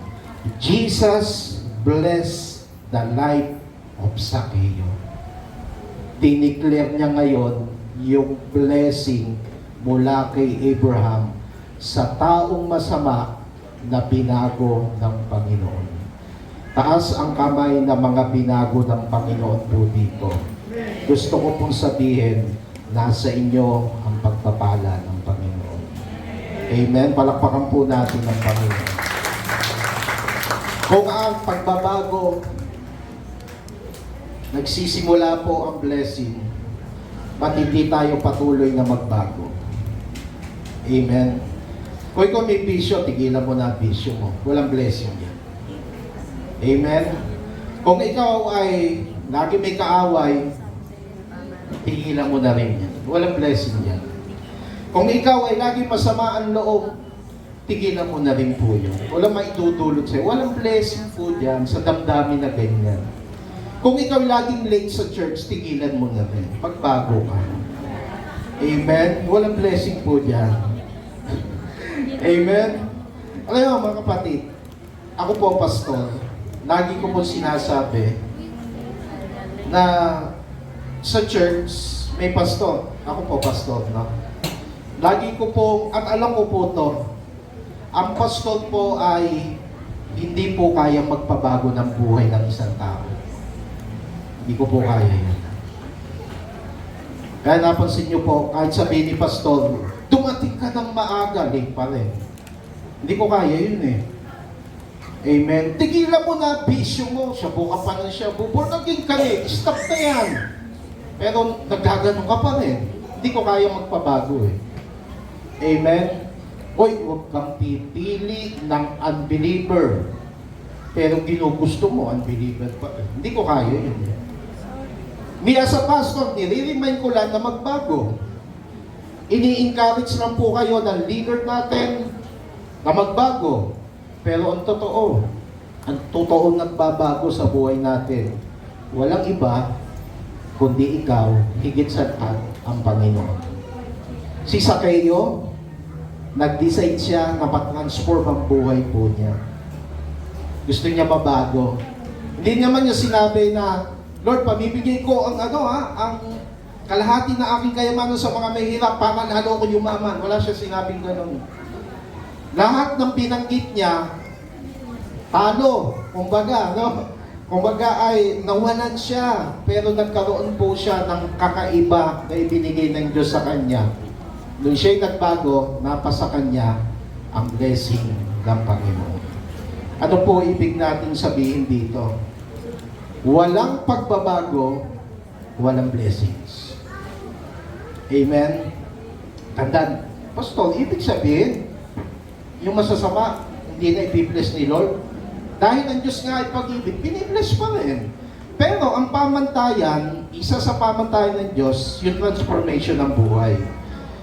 Jesus blessed the life of Zaccheo. Dineclare niya ngayon yung blessing mula kay Abraham sa taong masama na binago ng Panginoon. Taas ang kamay ng mga binago ng Panginoon po dito. Gusto ko pong sabihin, nasa inyo ang pagpapala ng Panginoon. Amen? Palakpakan po natin ang Panginoon. Kung ang pagbabago, nagsisimula po ang blessing, ba't hindi tayo patuloy na magbago? Amen? Kung ikaw may bisyo, tigilan mo na ang bisyo mo. Walang blessing yan. Amen? Kung ikaw ay lagi may kaaway, tigilan mo na rin yan. Walang blessing yan. Kung ikaw ay lagi masama ang loob, tigilan mo na rin po yun. Walang maitutulot sa'yo. Walang blessing po dyan sa damdamin na ganyan. Kung ikaw laging late sa church, tigilan mo na rin. Magbago ka. Amen? Walang blessing po dyan. Amen? Alam mo mga kapatid, ako po, pastor, lagi ko po sinasabi na sa church, may pastor. Ako po, pastor, no? Lagi ko po, at alam ko po to, ang pastor po ay hindi po kayang magpabago ng buhay ng isang tao. Hindi ko po kaya yun. Kaya napansin nyo po, kahit sabihin ni pastor, dumating ka ng maaga, late pa rin. Hindi ko kaya yun eh. Amen. Tigilan mo na bisyo mo. Shabu ka pa ng shabu. Born-again ka eh. Stop na yan. Pero nagkaganon ka pa rin. Hindi ko kaya magpabago eh. Amen. Hoy, huwag kang pipili ng unbeliever. Pero ginugusto mo, unbeliever pa rin. Hindi ko kaya yun. Me as a pastor, nire-remind ko lang na magbago. Ini-encourage lang po kayo ng leader natin na magbago. Pero ang totoong nagbabago sa buhay natin, walang iba, kundi ikaw, higit sa lahat, ang Panginoon. Si Zacchaeus, nag-decide siya na matransform ang buhay po niya. Gusto niya mabago. Hindi naman niya sinabi na, Lord, pamibigay ko ang ang kalahati na aking kayamanan sa mga mahirap para lalo ko yumaman. Wala siya sinabing ganun. Lahat ng binanggit niya, talo, kumbaga, no? Kumbaga ay nawalan siya, pero nagkaroon po siya ng kakaiba na ibinigay ng Diyos sa kanya. Nung siya'y nagbago, napasa kanya ang blessing ng Panginoon. Ano po ibig natin sabihin dito? Walang pagbabago, walang blessings. Amen? Tandaan, Pastor, ibig sabihin, yung masasama, hindi na ipibless ni Lord. Dahil ang Diyos nga ay pag-ibig, pinibless pa rin. Pero ang pamantayan, isa sa pamantayan ng Diyos, yung transformation ng buhay.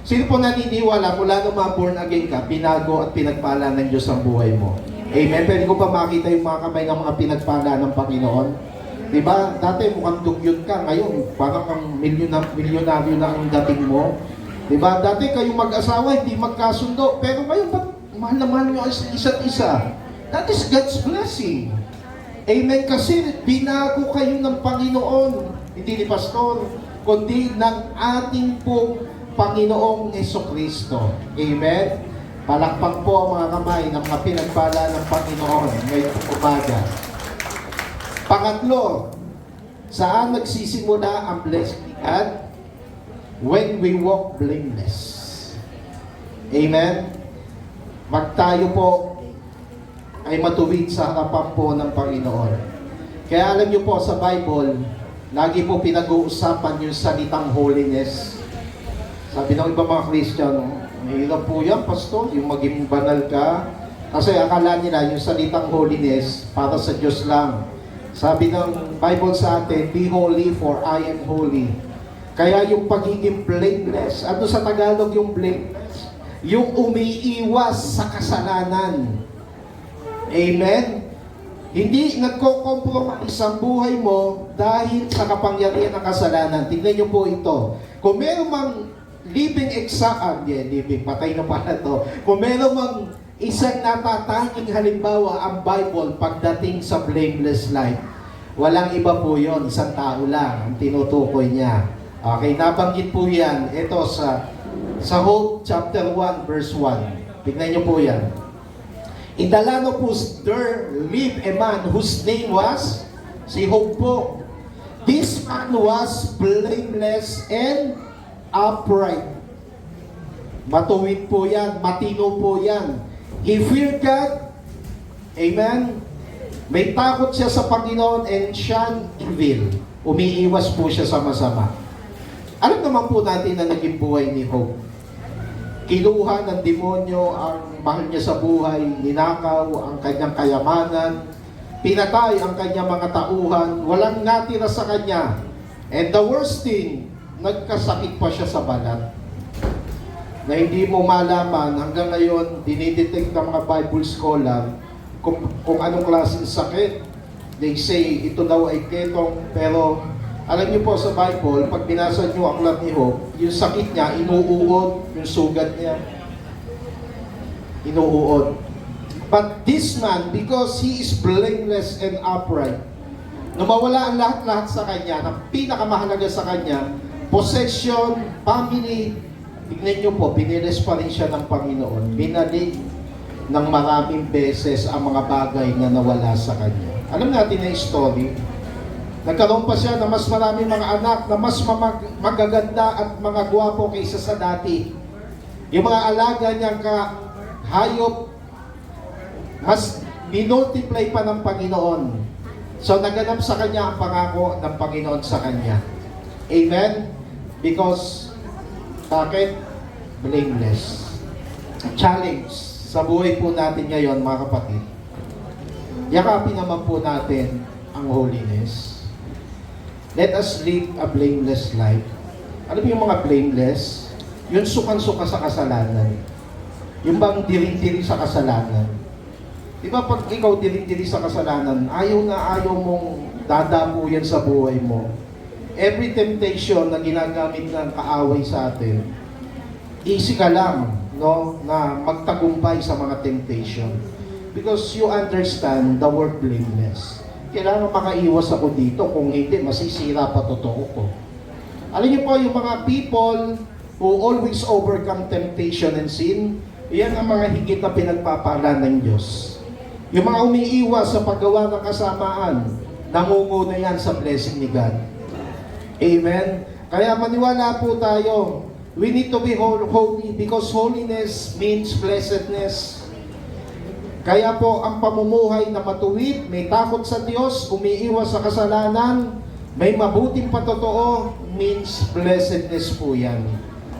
Sino po naniniwala mula nung mga born again ka, binago at pinagpala ng Diyos ang buhay mo? Amen? Pwede ko pa makita yung mga kamay ng mga pinagpala ng Panginoon? Diba? Dati mukhang dugyot ka, ngayon parang ang milyonaryo na ang dating mo. Diba? Dati kayong mag-asawa, hindi magkasundo, pero ngayon ba't mahal na mahal nyo isa't isa? That is God's blessing. Amen? Kasi binago kayo ng Panginoon, hindi ni Pastor, kundi ng ating pong Panginoong Jesucristo. Amen? Palakpak po ang mga kamay ng mga pinagpala ng Panginoon ngayong umaga. Pangatlo, saan nagsisimula ang blessing ni God? When we walk blameless. Amen? Magtayo po ay matuwid sa harapan po ng Panginoon. Kaya alam niyo po sa Bible, lagi po pinag-uusapan yung salitang holiness. Sabi ng iba mga Kristiyano, mahirap po yan, Pastor, yung maging banal ka. Kasi akala nila yung salitang holiness para sa Diyos lang. Sabi ng Bible sa atin, be holy for I am holy. Kaya yung pagiging blameless, ano sa Tagalog yung blameless? Yung umiiwas sa kasalanan. Amen? Hindi nagko-compromise ang buhay mo dahil sa kapangyarihan ng kasalanan. Tingnan niyo po ito. Kung meron mang patay na pala to. Kung meron mang isang natatanging halimbawa ang Bible pagdating sa blameless life, walang iba po yon, isang tao lang ang tinutukoy niya. Okay, nabanggit po yan. Ito sa Hope chapter 1 verse 1. Tignan niyo po yan. In the land of Uz there lived a man whose name was si Hope po. This man was blameless and upright. Matuwid po yan, matino po yan. He feared God. Amen. May takot siya sa Panginoon and shunned evil. Umiiwas po siya sa masama. Alam naman po natin na naging buhay ni Hope. Kiluha ng demonyo ang mahal niya sa buhay, ninakaw ang kanyang kayamanan, pinatay ang kanyang mga tauhan, walang natira sa kanya. And the worst thing, nagkasakit pa siya sa balat. Na hindi mo malaman, hanggang ngayon, dinidetect ng mga Bible scholar kung anong klaseng sakit. They say, ito daw ay ketong, pero alam niyo po sa Bible, pag binasa niyo ang aklat ni Hope, yung sakit niya, inuuod, yung sugat niya, inuuod. But this man, because he is blameless and upright, nung mawala ang lahat-lahat sa kanya, ang pinakamahalaga sa kanya, possession, family, tignan nyo po, pinilis pa rin siya ng Panginoon. Binalik ng maraming beses ang mga bagay na nawala sa kanya. Alam natin na yung story. Nagkaroon pa siya na mas maraming mga anak na mas magaganda at mga gwapo kaysa sa dati. Yung mga alaga niyang hayop, mas minultiply pa ng Panginoon. So naganap sa kanya ang pangako ng Panginoon sa kanya. Amen? Because, bakit? Blameless. Challenge sa buhay po natin ngayon, mga kapatid. Yakapin naman po natin ang holiness. Let us live a blameless life. Alam mo yung mga blameless? Yung sukan-suka sa kasalanan. Yung bang diri-diri sa kasalanan. Di ba pag ikaw diri-diri sa kasalanan, ayaw na ayaw mong dadapo yan sa buhay mo. Every temptation na ginagamit ng kaaway sa atin, easy ka lang, no, na magtagumpay sa mga temptation. Because you understand the word blameless. Kailangan makaiwas ako dito, kung hindi, masisira pa totoo ko. Alam niyo po, yung mga people who always overcome temptation and sin, yan ang mga higit na pinagpapala ng Diyos. Yung mga umiiwas sa paggawa ng kasamaan, nangunguna yan sa blessing ni God. Amen? Kaya maniwala po tayo, we need to be holy because holiness means blessedness. Kaya po ang pamumuhay na matuwid, may takot sa Diyos, umiiwas sa kasalanan, may mabuting patotoo, means blessedness po yan.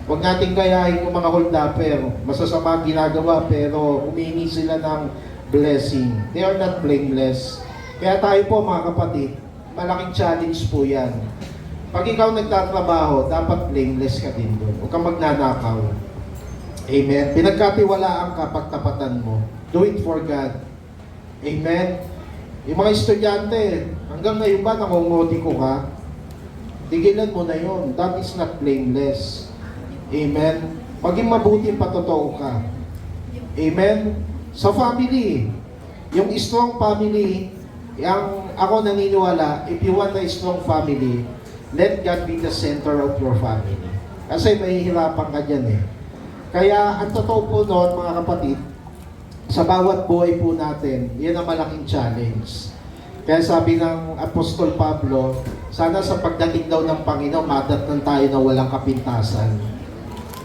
Huwag nating gayahin yung mga holdapper, masasama ang ginagawa pero humingi sila ng blessing. They are not blameless. Kaya tayo po mga kapatid, malaking challenge po yan. Pag ikaw nagtatrabaho, dapat blameless ka din doon. Huwag kang magnanakaw. Amen. Pinagkatiwalaan ka pagtapatan mo. Do it for God. Amen. Yung mga estudyante, hanggang ngayon ba nangungutiko ka? Tigilan mo na yon. That is not blameless. Amen. Maging mabuting patotoo ka. Amen. Sa family, yung strong family, yung ako naniniwala, if you want a strong family, let God be the center of your family. Kasi mahihirapan ka dyan eh. Kaya ang totoo po noon mga kapatid, sa bawat buhay po natin, yan ang malaking challenge. Kaya sabi ng Apostol Pablo, sana sa pagdating daw ng Panginoon, madatnan tayo na walang kapintasan.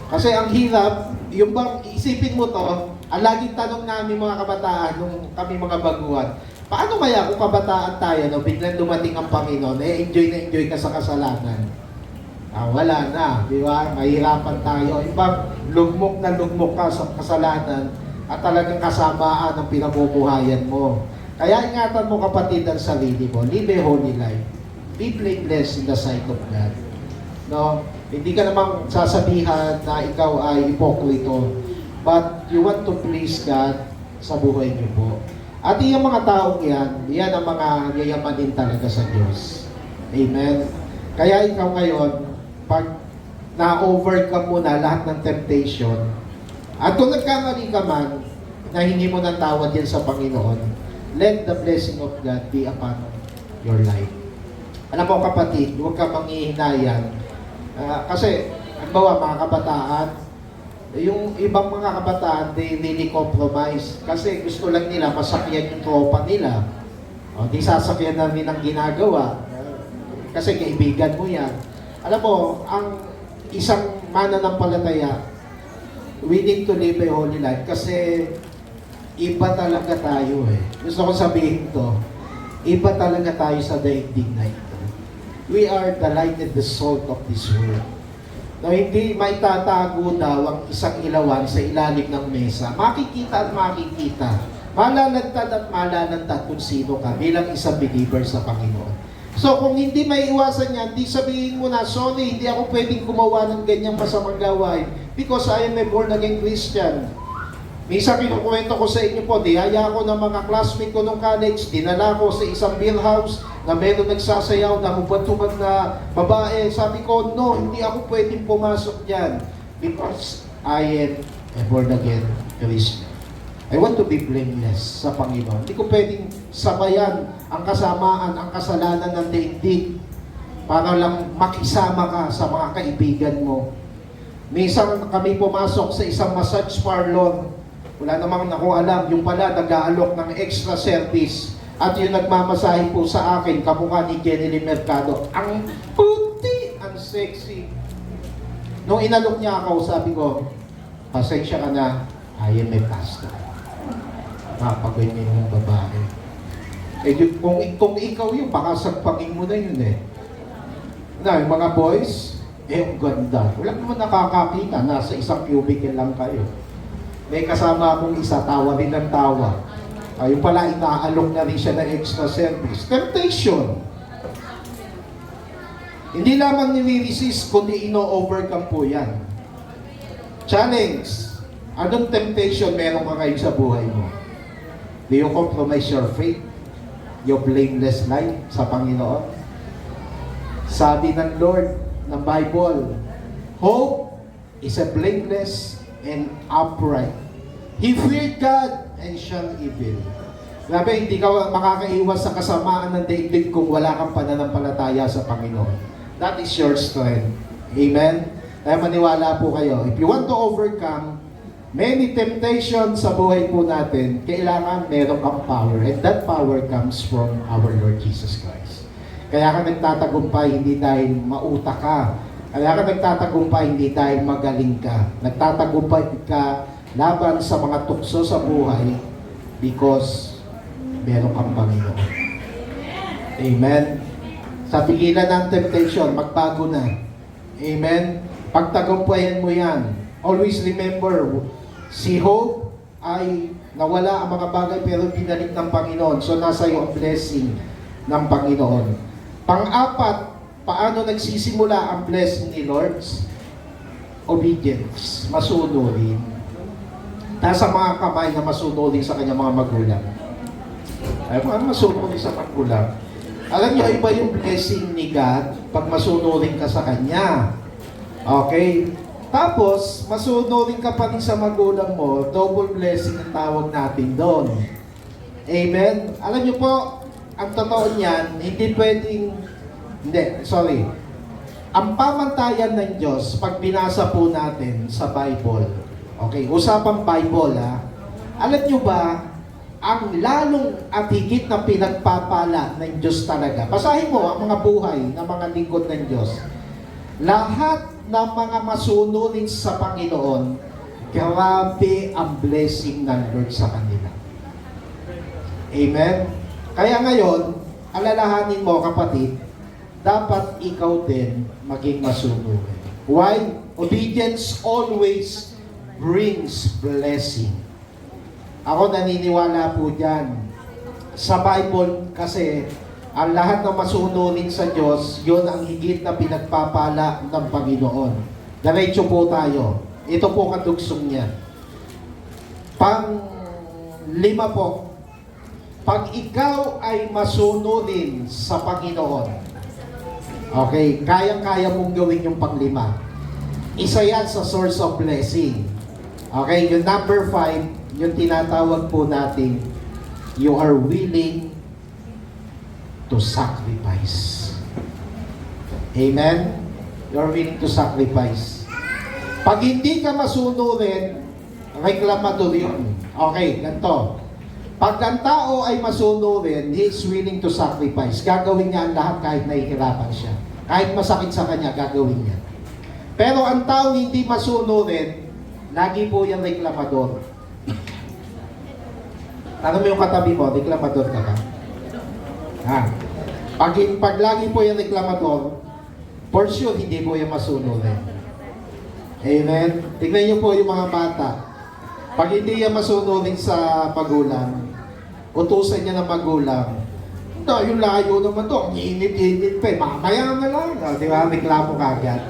Kasi ang hirap, yung bang isipin mo to, ang laging tanong namin mga kabataan, nung kami mga baguhan, paano kaya kung kabataan tayo, no, biglang dumating ang Panginoon, enjoy na enjoy ka sa kasalanan? Wala na, di ba? Mahirapan tayo. Ibang lugmok na lugmok ka sa kasalanan at talagang kasamaan ang pinamumuhayan mo. Kaya ingatan mo kapatid ang sarili mo. Live a holy life. Be blameless in the sight of God. No? Hindi ka namang sasabihan na ikaw ay hipokrito. But you want to please God sa buhay niyo po. At yung mga taong yan ang mga yayamanin talaga sa Diyos. Amen? Kaya ikaw ngayon, pag na-overcome mo na lahat ng temptation, at kung nagkamali ka man, na hindi mo ng tawad yan sa Panginoon, let the blessing of God be upon your life. Alam mo kapatid, huwag ka manghihinayang. Kasi, halimbawa mga kabataan, yung ibang mga kabataan, they really compromise. Kasi gusto lang nila masakyan yung tropa nila. O, di sasakyan namin ang ginagawa. Kasi kaibigan mo yan. Alam mo, ang isang mananampalataya, we need to live a holy life kasi iba talaga tayo eh. Gusto ko sabihin to, iba talaga tayo sa daigdig na ito. We are the light and the salt of this world. Na hindi may tatago daw ang isang ilawan sa ilalim ng mesa. Makikita at makikita. Malalantad at malalantad kung sino ka bilang isang believer sa Panginoon. So kung hindi may iwasan yan, di sabihin mo na, sorry, hindi ako pwedeng gumawa ng ganyang masamang gawain because I am a born again Christian. Minsan kinukwento ko sa inyo po, diyaya ko ng mga classmate ko nung college, dinala ko sa isang beer house na meron nagsasayaw na hubad-hubad na babae. Sabi ko, no, hindi ako pwedeng pumasok dyan because I am a born again Christian. I want to be blameless sa Panginoon. Hindi ko pwedeng sabayan ang kasamaan, ang kasalanan ng daigdig para lang makisama ka sa mga kaibigan mo. Minsan kami pumasok sa isang massage parlor. Wala namang ako alam, yung pala nag-aalok ng extra service. At yung nagmamasahe po sa akin, kamukha ni Jenny Lee Mercado. Ang puti, ang sexy. Nung inalok niya ako, sabi ko, pasensya ka na, I am a pastor. Mapagawin yung babae. Eh, kung ikaw yung pakasagpangin mo na yun eh. Na, yung mga boys, ang ganda. Wala naman nakakakita, nasa isang cubicle lang kayo. May kasama akong isa, tawa rin ng tawa. Yung pala, inaalok na rin siya ng extra service. Temptation. Hindi lamang nire-resist, kundi ino-overcome po yan. Challenge. Anong temptation meron ka ngayon sa buhay mo? Do you compromise your faith? Your blameless life sa Panginoon? Sabi ng Lord, ng Bible, hope is a blameless and upright. He feared God and shunned evil. Grabe, hindi ka makakaiwas sa kasamaan ng daigdig kung wala kang pananampalataya sa Panginoon. That is your strength. Amen? Kaya maniwala po kayo. If you want to overcome many temptations sa buhay po natin, kailangan meron kang power. And that power comes from our Lord Jesus Christ. Kaya ka nagtatagumpay hindi dahil mautak ka. Kaya ka nagtatagumpay hindi dahil magaling ka. Nagtatagumpay ka laban sa mga tukso sa buhay because meron kang Panginoon. Amen? Sa pigilan ng temptation, magbago na. Amen? Pagtagumpayan mo yan. Always remember, si Hope ay nawala ang mga bagay pero binalik ng Panginoon. So nasa iyo ang blessing ng Panginoon. Pang-apat, paano nagsisimula ang blessing ni Lord? Obedience. Masunurin. Taas ang mga kamay na masunurin sa kanyang mga magulang. Ay, masunurin sa magulang. Alam niyo, iba yung blessing ni God pag masunurin ka sa Kanya. Okay? Tapos, masunurin ka pa rin sa magulang mo, double blessing ang tawag natin doon. Amen? Alam niyo po, ang totoo niyan, ang pamantayan ng Diyos, pag binasa po natin sa Bible, okay, usapang Bible ha, alam niyo ba, ang lalong at higit na pinagpapala ng Diyos talaga. Basahin mo ang mga buhay ng mga lingkod ng Diyos. Lahat ng mga masunurin sa Panginoon, grabe ang blessing ng Lord sa kanila. Amen? Kaya ngayon, alalahanin mo kapatid, dapat ikaw din maging masunurin. Why? Obedience always brings blessing. Ako naniniwala po dyan. Sa Bible kasi, ang lahat ng masunurin sa Diyos, yun ang higit na pinagpapala ng Panginoon. Diretso po tayo. Ito po kadugsong niya. Pang-lima po, pag ikaw ay masunurin sa Panginoon, okay, kayang-kaya mong gawin yung pang-lima. Isa yan sa source of blessing. Okay, yung number 5, yung tinatawag po natin, you are willing to sacrifice. Amen? You are willing to sacrifice. Pag hindi ka masunurin, reklamador yun. Okay, ganito. Pag ang tao ay masunurin, he is willing to sacrifice. Gagawin niya ang lahat kahit nahihirapan siya. Kahit masakit sa kanya, gagawin niya. Pero ang tao hindi masunurin, lagi po yung reklamador. Tanong mo yung katabi mo, reklamador ka ba? Ha? Pag lagi po yung reklamador, for sure, hindi po yung masunurin. Amen? Tignan niyo po yung mga bata. Pag hindi yung masunurin sa magulang, utusan niya ng magulang, yung layo naman to, ang init-init pa, mamaya na lang. Di ba? Reklamo ka agad.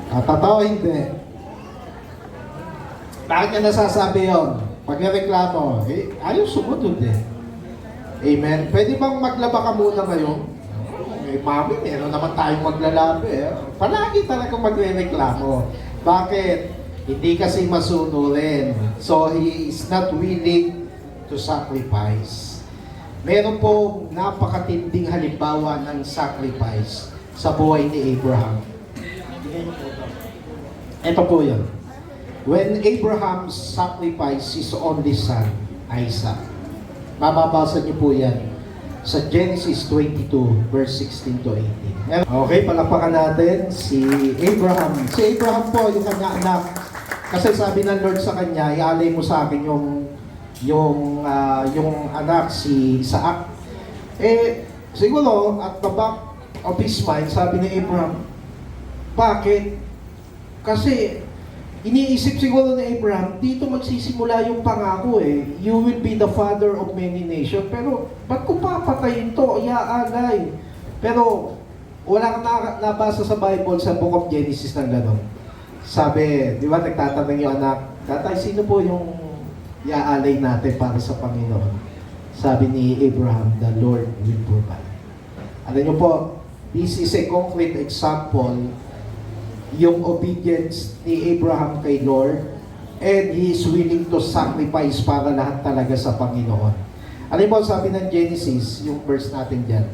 Totoo, hindi. Bakit niya nasasabi yun? Pag reklamo, ayaw sumunod eh. Amen? Pwede bang maglaba ka muna ngayon? Mami, meron naman tayong maglalabi. Palagi talagang magre-reklamo. Bakit? Hindi kasi masunurin. So, he is not willing to sacrifice. Meron po napakatinding halimbawa ng sacrifice sa buhay ni Abraham. Ito po yun. When Abraham sacrificed his only son, Isaac. Mababasa niyo po yan sa Genesis 22, verse 16 to 18. Okay, palakpakan natin si Abraham. Si Abraham po, yung kanya anak. Kasi sabi ng Lord sa kanya, ialay mo sa akin yung anak, si Isaac. Siguro, at the back of his mind, sabi ni Abraham, bakit? Kasi, iniisip siguro ni Abraham, dito magsisimula yung pangako You will be the father of many nations. Pero, ba't ko papatayin to? Iaalay. Pero, wala kang nabasa sa Bible sa Book of Genesis ng gano'n. Sabi, di ba, nagtatanong yung anak, tatay, sino po yung iaalay natin para sa Panginoon? Sabi ni Abraham, the Lord will provide. Alam niyo po, this is a concrete example yung obedience ni Abraham kay Lord, and he is willing to sacrifice para lahat talaga sa Panginoon. Alam mo, sabi ng Genesis, yung verse natin dyan,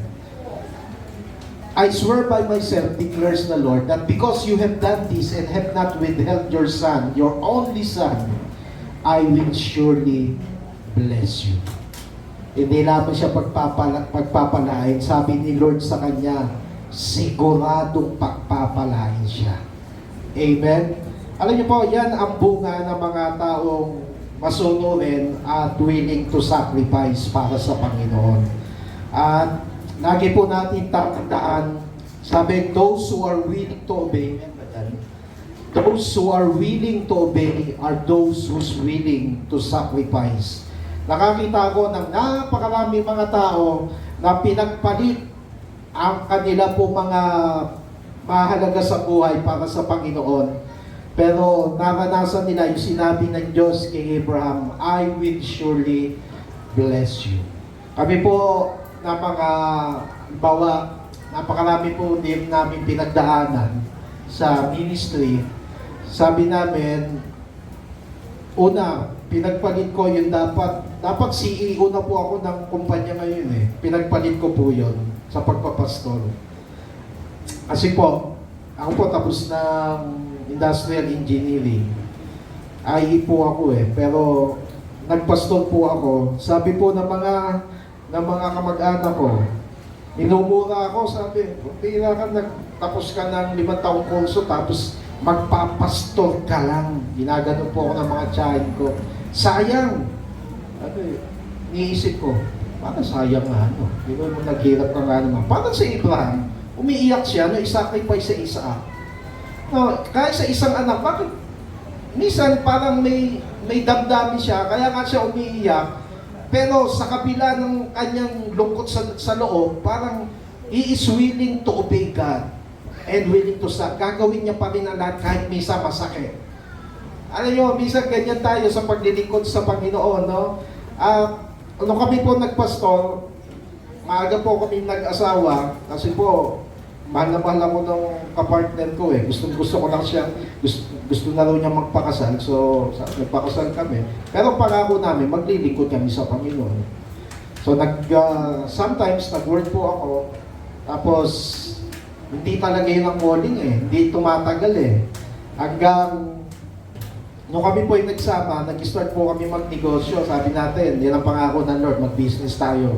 I swear by myself, declares the Lord, that because you have done this and have not withheld your son, your only son, I will surely bless you. Hindi lamang siya pagpapalain. Sabi ni Lord sa kanya, siguradong pagpapalain siya. Amen? Alam niyo po, yan ang bunga ng mga taong masunurin at willing to sacrifice para sa Panginoon. At lagi po natin tatandaan, sabi, those who are willing to obey, those who are willing to obey are those who's willing to sacrifice. Nakakita ko ng napakaraming mga tao na pinagpalit ang kanila po mga mahalaga sa buhay para sa Panginoon. Pero naranasan nila yung sinabi ng Diyos kay Abraham, I will surely bless you. Kami po na mga napakarami po din namin pinagdaanan sa ministry. Sabi namin, una, pinagpalit ko yung dapat CEO na po ako ng kumpanya ngayon Pinagpalit ko po yun sa pagpapastor. Kasi po, ako po tapos ng industrial engineering. IE po ako pero nagpastor po ako. Sabi po ng mga kamag-anak ko, minumura ako, sabi, tira ka, nagtapos ka ng 5 taong kurso, tapos magpapastor ka lang. Ginagano po ako ng mga tiyahin ko. Sayang! Niisip ko, parang sayang nga, Di ba mo naghirap ka nga naman. Parang sa Abraham, umiiyak siya, isacrifice sa Isaac. Kahit sa isang anak, bakit? Minsan parang may damdamin siya, kaya nga siya umiiyak. Pero sa kabila ng kanyang lungkot sa loob, parang he is willing to obey God and willing to start. Gagawin niya pa rin ang lahat kahit minsan masakit. Alam niyo, minsan ganyan tayo sa paglilingkod sa Panginoon, Nung kami po nagpastor, maaga po kami nag-asawa kasi po, mahal na mahal ako ng kapartner ko Gusto ko lang siya, gusto na raw niya magpakasal. So, nagpakasal kami. Pero pangako namin, maglilingkod kami sa Panginoon. So, sometimes nag-work po ako. Tapos, hindi talaga yun ang calling Hindi tumatagal Hanggang, nung kami po ay nagsama, nag-start po kami magnegosyo. Sabi natin, yan ang pangako ng Lord, mag-business tayo.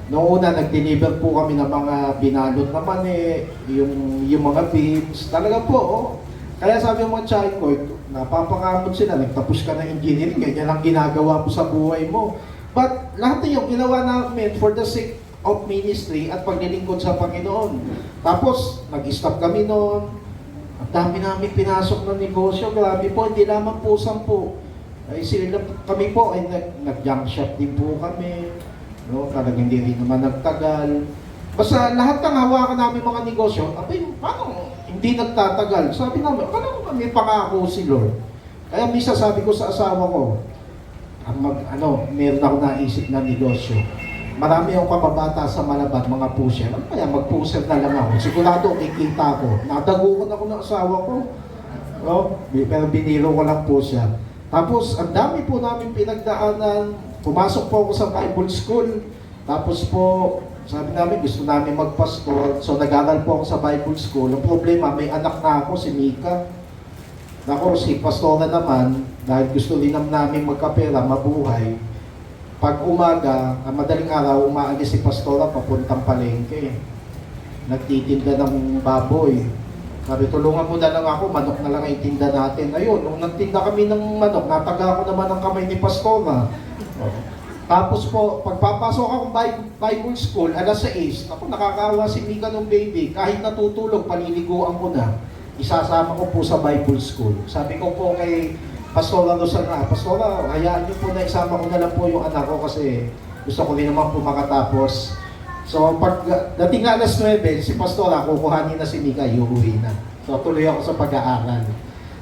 Noong una, nag-deliver po kami ng mga binalot na mani, yung mga beans. Talaga po, Kaya sabi ng mga child ko, napapangamot sila, nagtapos ka ng engineering, ganyan lang ginagawa mo sa buhay mo. But lahat na yung ginawa namin for the sake of ministry at paglilingkod sa Panginoon. Tapos, nag-stop kami noon. Ang dami namin pinasok ng negosyo. Grabe po, hindi lamang po 10. Kami po ay nag-junk shop din po kami. Talagang hindi rin naman nagtagal. Basta lahat ng hawakan namin mga negosyo, paano hindi nagtatagal? Sabi namin, paano may pangako si Lord? Kaya misa sabi ko sa asawa ko, meron ako naisip na negosyo. Marami akong kababata sa Malabat, mga pusher. Kaya mag-pusher na lang ako. Sigurado, kikita ko. Nadagukan ako ng asawa ko. No? Pero biniro ko lang po siya. Tapos, ang dami po namin pinagdaanan. Pumasok po ako sa Bible School. Tapos po, sabi namin, gusto namin magpastor. So, nag-aral po ako sa Bible School. Ang problema, may anak na ako, si Mika. Ako, si pastora naman, dahil gusto din namin magkapera, mabuhay. Pag umaga, madaling araw, umaalis si pastora papuntang palengke. Nagtitinda ng baboy. Sabi, tulungan mo na lang ako, manok na lang ang itinda natin. Ayun, nung nagtinda kami ng manok, nataga ko naman ang kamay ni pastora. Tapos po, pagpapasok akong Bible School, alas 6, ako nakakaawa si Mika nung baby, kahit natutulog, paliliguan ko na. Isasama ko po sa Bible School. Sabi ko po kay Pastora Rosana, Pastora, hayaan niyo po na isama ko na lang po yung anak ko kasi gusto ko rin naman po makatapos. So, pag dating alas 9, si Pastora, kukuhanin na si Mika, iuwi na. So, tuloy ako sa pag-aaral.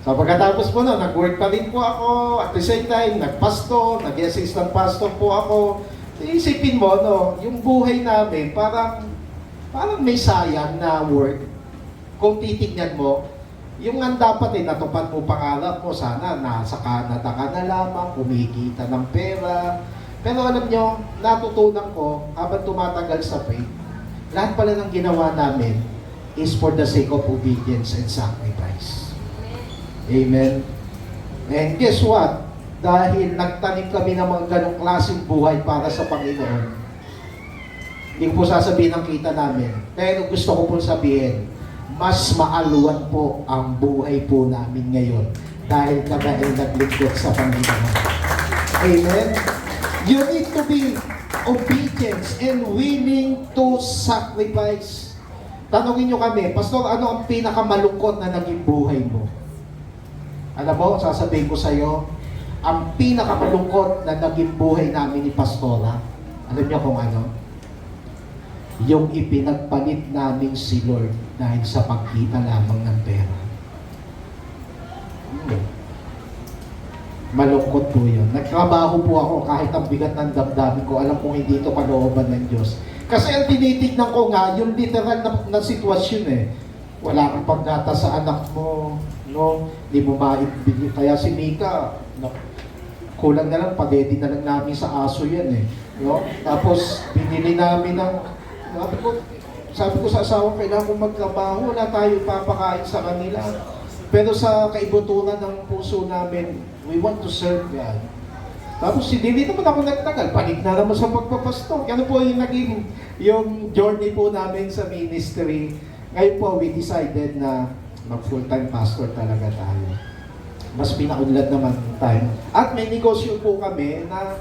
So, pagkatapos po na, nag-work pa rin po ako. At the same time, nag-pastor, nag-assistant pastor po ako. Isipin mo, no, yung buhay namin, parang may sayang na work. Kung titignan mo, yung ang dapat natupad mo pangarap mo, sana nasa Canada ka na lamang, kumikita ng pera. Pero alam nyo, natutunan ko, habang tumatagal sa faith, lahat pala ng ginawa namin is for the sake of obedience and sacrifice. Amen. And guess what? Dahil nagtanim kami ng mga ganong klaseng buhay para sa Panginoon, hindi ko po sasabihin ang kita namin. Pero gusto ko po sabihin, mas maaluan po ang buhay po namin ngayon dahil kami ay naglingkod sa Panginoon. Amen? You need to be obedient and willing to sacrifice. Tanungin nyo kami, Pastor, ano ang pinakamalungkot na naging buhay mo? Alam mo, sasabihin ko sa iyo, ang pinakamalungkot na naging buhay namin ni Pastora, alam niyo kung ano? Yung ipinagpalit namin si Lord dahil sa pagkita lamang ng pera. Malungkot po yun. Nagtrabaho po ako kahit ang bigat ng damdamin ko. Alam kong hindi ito kalooban ng Diyos. Kasi ang tinitignan ko nga, yung literal na sitwasyon Wala kang pagdata sa anak mo, no? Hindi mo maibigay. Kaya si Mika, kulang na lang, padedi na lang namin sa aso yan no? Tapos, binili namin ng, sabi ko sa asawa, kailangan ko magtrabaho, wala tayo papakain sa kanila. Pero sa kaibuturan ng puso namin, we want to serve God. Tapos hindi naman ako nagtagal, balik na naman sa pagpapastor. Ano po yung naging yung journey po namin sa ministry. Ngayon po, we decided na mag-full-time pastor talaga tayo. Mas pinaunlad naman tayo. At may negosyo po kami na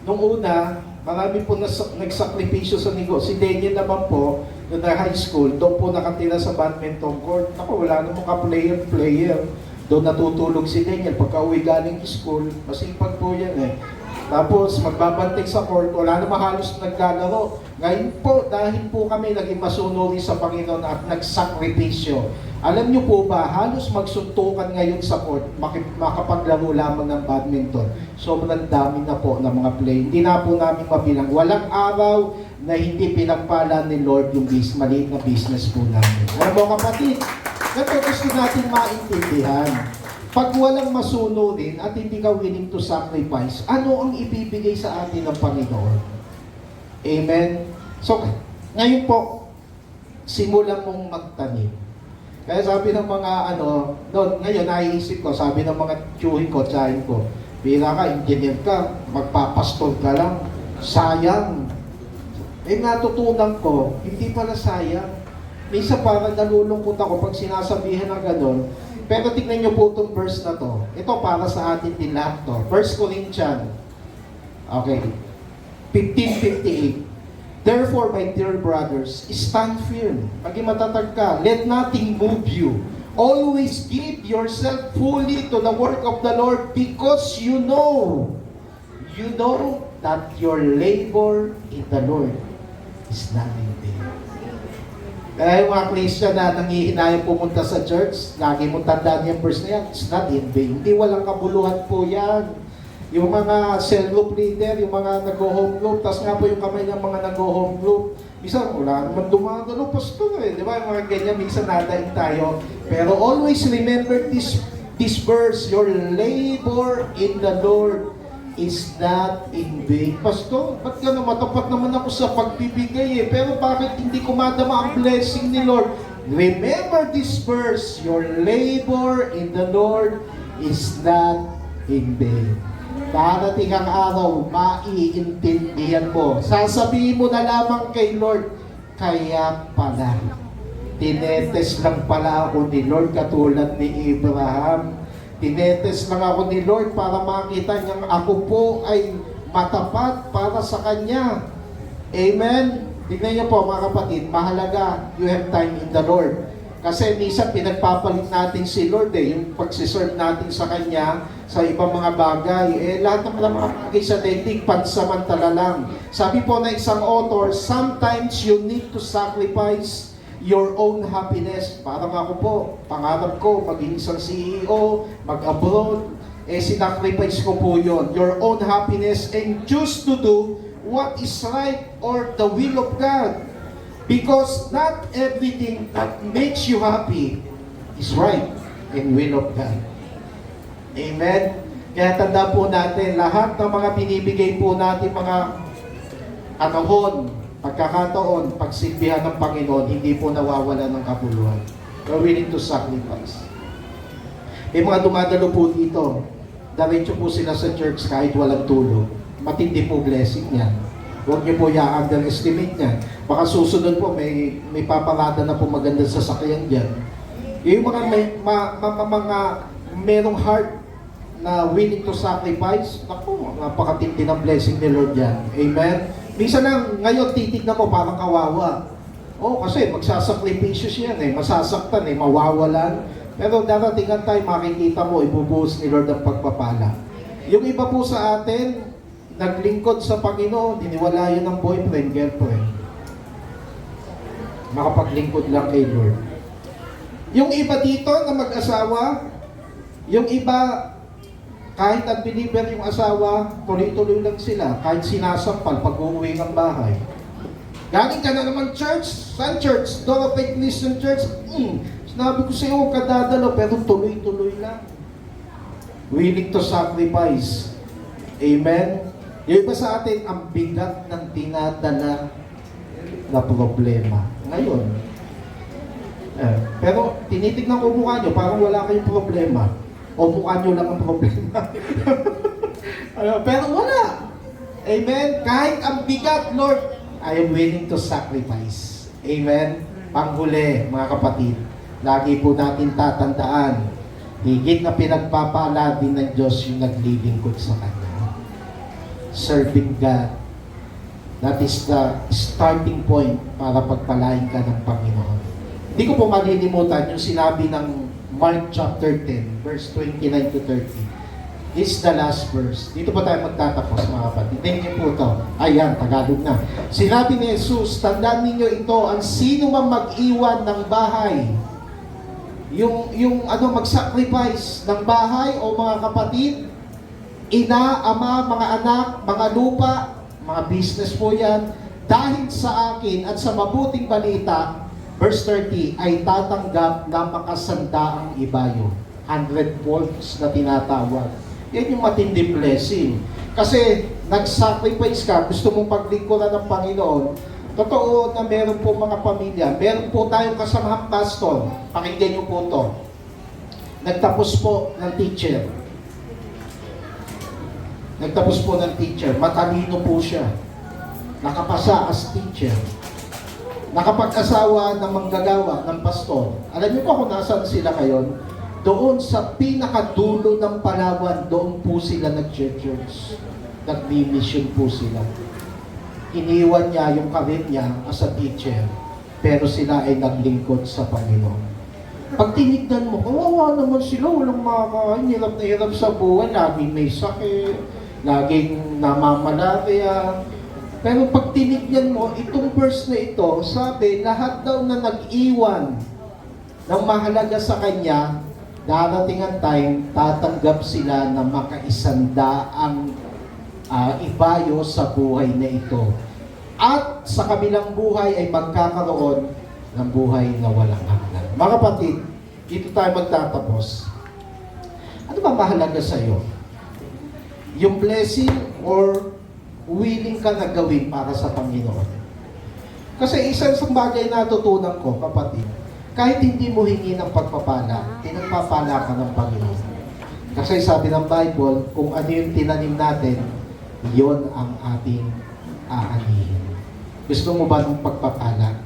nung una, marami po nagsakripisyo sa negosyo. Si Daniel naman po, nung na high school, doon po nakatira sa badminton court. Ako, wala namang ka-player. Doon natutulog si Daniel. Pagka uwi galing school, masipag po yan Tapos, magbabantay sa court, wala namang halos naglalaro. Ngayon po, dahil po kami naging masunuri sa Panginoon at nagsakripisyo. Alam niyo po ba, halos magsuntukan ngayon sa court, makapaglaro lamang ng badminton. Sobrang dami na po ng mga play. Hindi na po namin mabilang. Walang araw na hindi pinagpala ni Lord yung maliit na business po namin. Alam mo kapatid, ito gusto natin maintindihan. Pag walang masunurin at hindi ka willing to sacrifice, ano ang ibibigay sa atin ng Panginoon? Amen? So, ngayon po, simulan mong magtanim. Kaya sabi ng mga ngayon naiisip ko, sabi ng mga tiyuhin ko, tsahin ko, bira ka, engineer ka, magpapastol ka lang, sayang. Natutunan ko, hindi pala sayang. Minsan parang nalulungkot ako pag sinasabihan ng gano'n. Pero tignan niyo po itong verse na to. Ito para sa atin din lahat to. 1 Corinthians, 15:58. Therefore, my dear brothers, stand firm. Maging matatag ka. Let nothing move you. Always give yourself fully to the work of the Lord because you know that your labor in the Lord is not in vain. Kaya yung mga Christian na nangihinayang pumunta sa church, lagi mo tandaan yung verse na yan, it's not in vain. Hindi walang kabuluhan po yan. Yung mga cell group leader, yung mga nag-home group, tas nga po yung kamay ng mga nag-home group, minsan wala naman dumadalo, pastor di ba? Yung mga ganyan, minsan nadaing tayo. Pero always remember this this verse, your labor in the Lord is not in vain. Pastor, ba't gano'n? Matapat naman ako sa pagbibigay pero bakit hindi ko madama ang blessing ni Lord? Remember this verse, your labor in the Lord is not in vain. Darating ang araw, maiintindihan mo. Sasabihin mo na lamang kay Lord, kaya pala, tinetes lang pala ako ni Lord katulad ni Abraham. Tinetes lang ako ni Lord para makita niyang ako po ay matapat para sa Kanya. Amen? Tignan niyo po mga kapatid, mahalaga you have time in the Lord. Kasi minsan pinagpapalit natin si Lord yung pagsiserve natin sa Kanya sa ibang mga bagay. Lahat ng mga bagay sa dating pansamantala lang. Sabi po na isang author, sometimes you need to sacrifice your own happiness. Parang ako po, pangarap ko, maging isang CEO, mag-abroad, sinacrifice ko po yon. Your own happiness and choose to do what is right or the will of God. Because not everything that makes you happy is right and will of God. Amen? Kaya tanda po natin, lahat ng mga binibigay po natin, mga panahon, pagkakataon, pagsilbihan ng Panginoon, hindi po nawawala ng kapuluhan. We're willing to sacrifice. May mga dumadalo po dito, diretso po sila sa church kahit walang tulog. Matindi po blessing yan. Huwag niyo po i-underestimate yan. Baka susunod po, may paparada na po maganda sa sakyan dyan. Yung mga merong heart na willing to sacrifice, naku, napakatindi ng blessing ni Lord yan. Amen? Minsan lang, ngayon titignan mo parang kawawa. Kasi magsasakripisyo siya masasaktan mawawalan. Pero darating ang time, makikita mo, ibubuhos ni Lord ang pagpapala. Yung iba po sa atin, naglingkod sa Panginoon, diniwalayan ng boyfriend, girlfriend. Makapaglingkod lang kay Lord. Yung iba dito na mag-asawa, yung iba, kahit unbeliever yung asawa, tuloy-tuloy lang sila. Kahit sinasampal pag uuwi ng bahay. Galing ka na naman church? Saan church? Door of Faith Christian Church? Sinabi ko sa'yo, huwag ka dadalo, pero tuloy-tuloy lang. Willing to sacrifice. Amen? Yung iba sa atin, ang bigat ng tinadala na problema. Ngayon. Pero tinitignan ko mukha nyo, parang wala kayong problema. O mukha nyo lang ang problema. Pero wala. Amen? Kahit ang bigat, Lord, I am willing to sacrifice. Amen? Panghuli, mga kapatid, lagi po natin tatandaan, higit na pinagpapala din ng Diyos yung naglilingkod sa Kanya. Serving God. That is the starting point para pagpalain ka ng Panginoon. Hindi ko po malilimutan yung sinabi ng Mark chapter 10, verse 29 to 30. This is the last verse. Dito pa tayo magtatapos, mga kapatid. Tingnan niyo po ito. Ayan, Tagalog na. Sinabi ni Jesus, tandaan ninyo ito, ang sino man mag-iwan ng bahay, mag-sacrifice ng bahay o mga kapatid, ina, ama, mga anak, mga lupa, mga business po yan, dahil sa akin at sa mabuting balita, verse 30, ay tatanggap na makasandaang ibayo. 100 volts na tinatawag. Yan yung matinding blessing. Kasi nag-sacrifice ka, gusto mong paglingkuran ng Panginoon. Totoo na meron po mga pamilya, meron po tayong kasamahang pastor. Pakinggan niyo po ito. Nagtapos po ng teacher. Matalino po siya. Nakapasa as teacher. Nakapag-asawa ng manggagawa ng pastor. Alam niyo po kung nasaan sila ngayon? Doon sa pinakadulo ng Palawan, doon po sila nag-church. Nag-mission po sila. Iniwan niya yung career niya as a teacher, pero sila ay naglingkod sa Panginoon. Pag tinignan mo, kawawa naman sila, walang makakain, hirap na hirap sa buhay, laging may sakit, laging namamalarya. Pero pag tinignan mo, itong verse na ito, sabi, lahat daw na nag-iwan ng mahalaga sa Kanya, darating ang time, tatanggap sila na makaisandaang ibayo sa buhay na ito. At sa kabilang buhay ay magkakaroon ng buhay na walang hanggan. Mga kapatid, dito tayo magtatapos. Ano ba mahalaga sa'yo? Yung blessing or willing ka na gawin para sa Panginoon? Kasi isang bagay na natutunan ko, kapatid, kahit hindi mo hingi ng pagpapala, pinagpapala ka ng Panginoon. Kasi sabi ng Bible, kung ano yung tinanim natin, yon ang ating aanihin. Gusto mo ba ng pagpapala?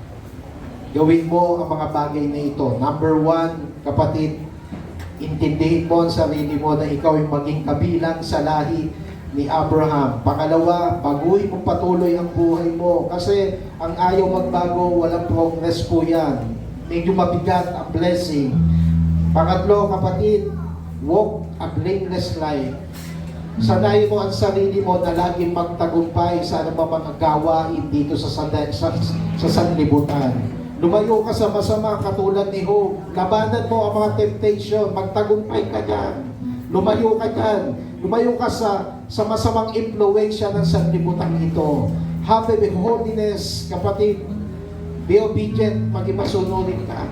Gawin mo ang mga bagay na ito. Number 1, kapatid, intindihin mo ang sarili mo na ikaw ay maging kabilang sa lahi ni Abraham. Pangalawa, baguhin mo patuloy ang buhay mo. Kasi ang ayaw magbago, walang progress po yan. Medyo mabigat ang blessing. Pangatlo, kapatid, walk a blameless life. Sanayin mo ang sarili mo na laging magtagumpay sa anumang mga gawain dito sa sanlibutan. Lumayo ka sa masama katulad ni Job. Labanan mo ang mga temptation. Magtagumpay ka dyan. Lumayo ka dyan. Lumayo ka sa masamang impluensya ng sanlibutan ito. Have a holiness, kapatid. Be obedient, maging masunurin ka.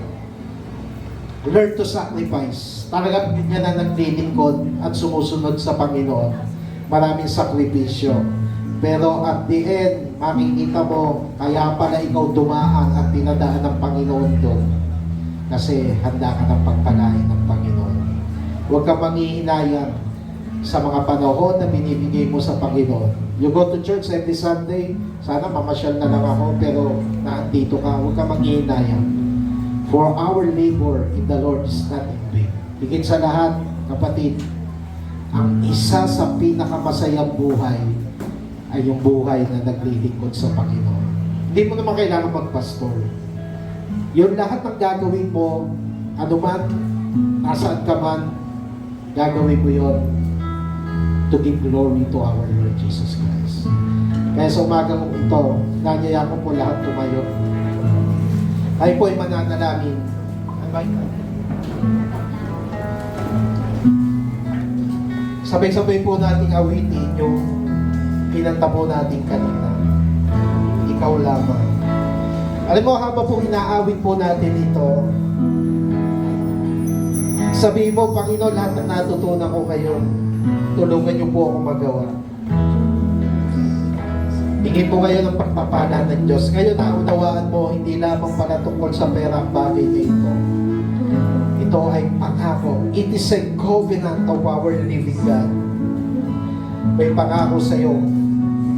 Learn to sacrifice. Talagang ganyan na naglilingkod at sumusunod sa Panginoon. Maraming sakripisyo. Pero at the end, makikita mo, kaya pala ikaw dumaan at pinadaan ng Panginoon doon. Kasi handa ka ng pagpalain ng Panginoon. Huwag ka manghihinayang sa mga panahon na binibigay mo sa Panginoon. You go to church every Sunday, sana mamasyal na lang ako, pero naandito ka, huwag ka manghihinayang. For our labor in the Lord is not in vain. Higit sa lahat, kapatid, ang isa sa pinakamasayang buhay ay yung buhay na naglilingkod sa Panginoon. Hindi mo naman kailangan magpastor. Yung lahat ng gagawin mo, ano man, nasaan ka man, gagawin mo yon to give glory to our Lord Jesus Christ. Kaya sa umagang ito, nanyaya ko po lahat tumayo. Tayo po ay mananalangin. Sabay-sabay po nating awitin yung kinanta po natin kanina. Ikaw lamang. Alam mo, habang po inaawit po natin ito, sabihin mo, Panginoon, lahat na natutunan ko kayo, tulungan niyo po ako magawa. Hingin po kayo ng pagpapala ng Diyos. Ngayon, naunawaan mo, hindi lamang pala tungkol sa pera ang bagay na ito. Ito ay pangako. It is a covenant of our living God. May pangako sa iyo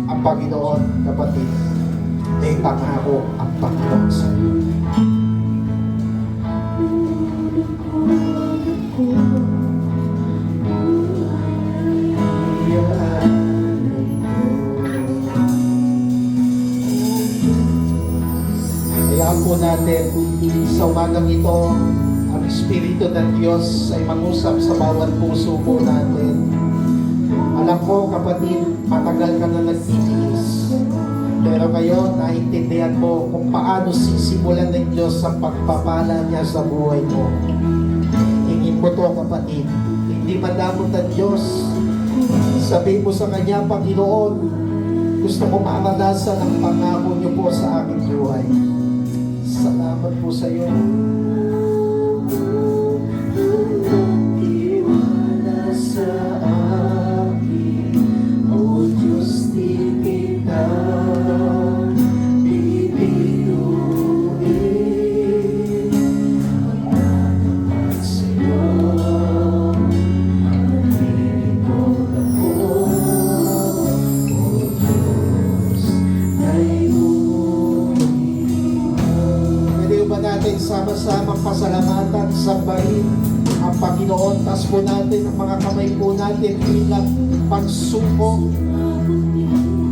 ang Panginoon, kapatid. May pangako ang Panginoon sa iyo. Hayaan po natin sa umagang ito, ang Espiritu ng Diyos ay mangusap sa bawat puso po natin. Alam ko, kapatid, matagal ka na nagtitiis. Pero ngayon, naintindihan mo kung paano sisimulan ng Diyos ang pagpapala niya sa buhay mo. Hingin mo to, kapatid. Hindi madamot ang Diyos. Sabihin mo sa Kanya, Panginoon, gusto mo maranasan ang pangako niyo po sa aking buhay. Salamat po sa iyo. Iwala sa akin, O Diyos, di kita bibiluin. Magtatapat sa iyo, ang pinipod ako, O Diyos, ay natin sama-sama pasalamatan sa bahin ang Panginoon. Tas po natin ang mga kamay po natin bilang pagsuko.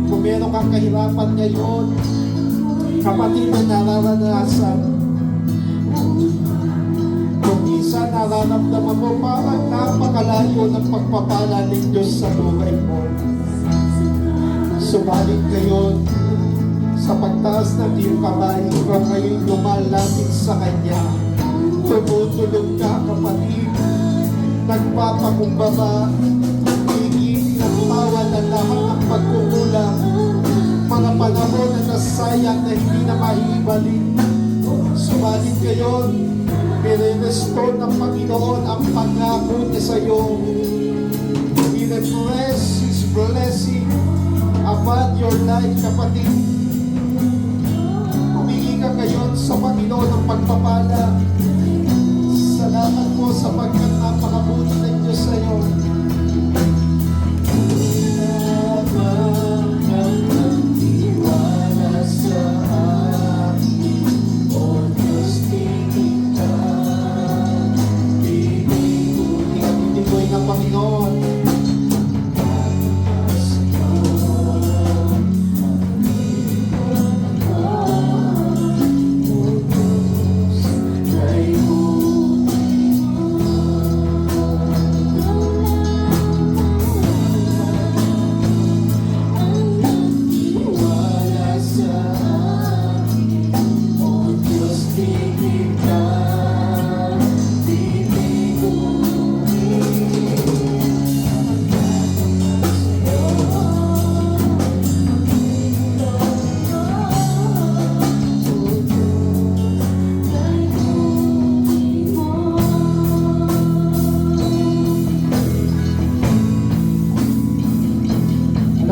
Kung meron kang kahirapan ngayon, kapatid na nararanasan, kung minsan nararamdaman mo parang napakalayo ng pagpapala ng Diyos sa buhay mo, subalit ngayon, sa pagtaas ng iyong kamay, ikaw ngayon lumalapit sa Kanya. Tumutulog ka, kapatid. Nagpapakumbaba. Higit ng tawa ng lahat ng pagkukulang. Mga panahon na nasayang na hindi na maibalik. Subalit ngayon, I-restore ng Panginoon ang pangako niya sa iyo. I-refresh His blessing about your life, kapatid. Humingi ka ngayon sa Panginoon ng pagpapala. Salamat po sapagkat napakabuti ng Diyos sa iyo. Ng Panginoon.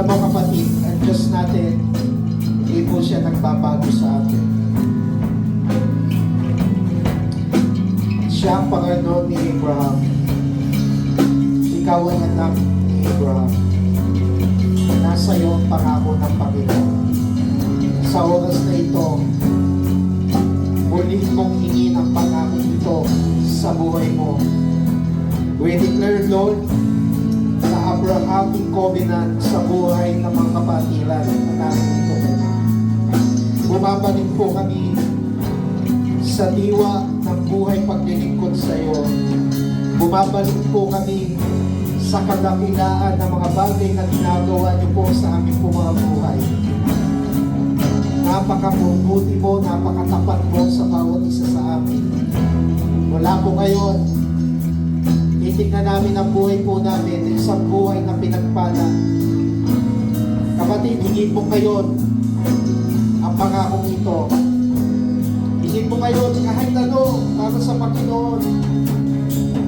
Alam mo kapatid, ang Diyos natin, hindi po siya nagbabago sa atin. Siya ang Panginoon ni Abraham. Ikaw ang anak ni Abraham. Nasa iyo ang pangako ng Panginoon. Sa oras na ito, muli mong hingin ang pangako ito sa buhay mo. We declare, Lord, na Abrahamic covenant sa buhay ng mga kapatiran na namin ito ngayon. Bumabalik po kami sa diwa ng buhay paglilingkod sa iyo. Bumabalik po kami sa kadakilaan ng mga bagay na ginagawa niyo po sa aming po mga buhay. Napakabuti mo, napakatapat mo sa bawat isa sa amin. Wala po ngayon, titignan namin ang buhay po namin, isang buhay na pinagpala. Kapatid, hingin mo ngayon ang pangakong ito. Hingin mo ngayon kahit ano para sa Panginoon.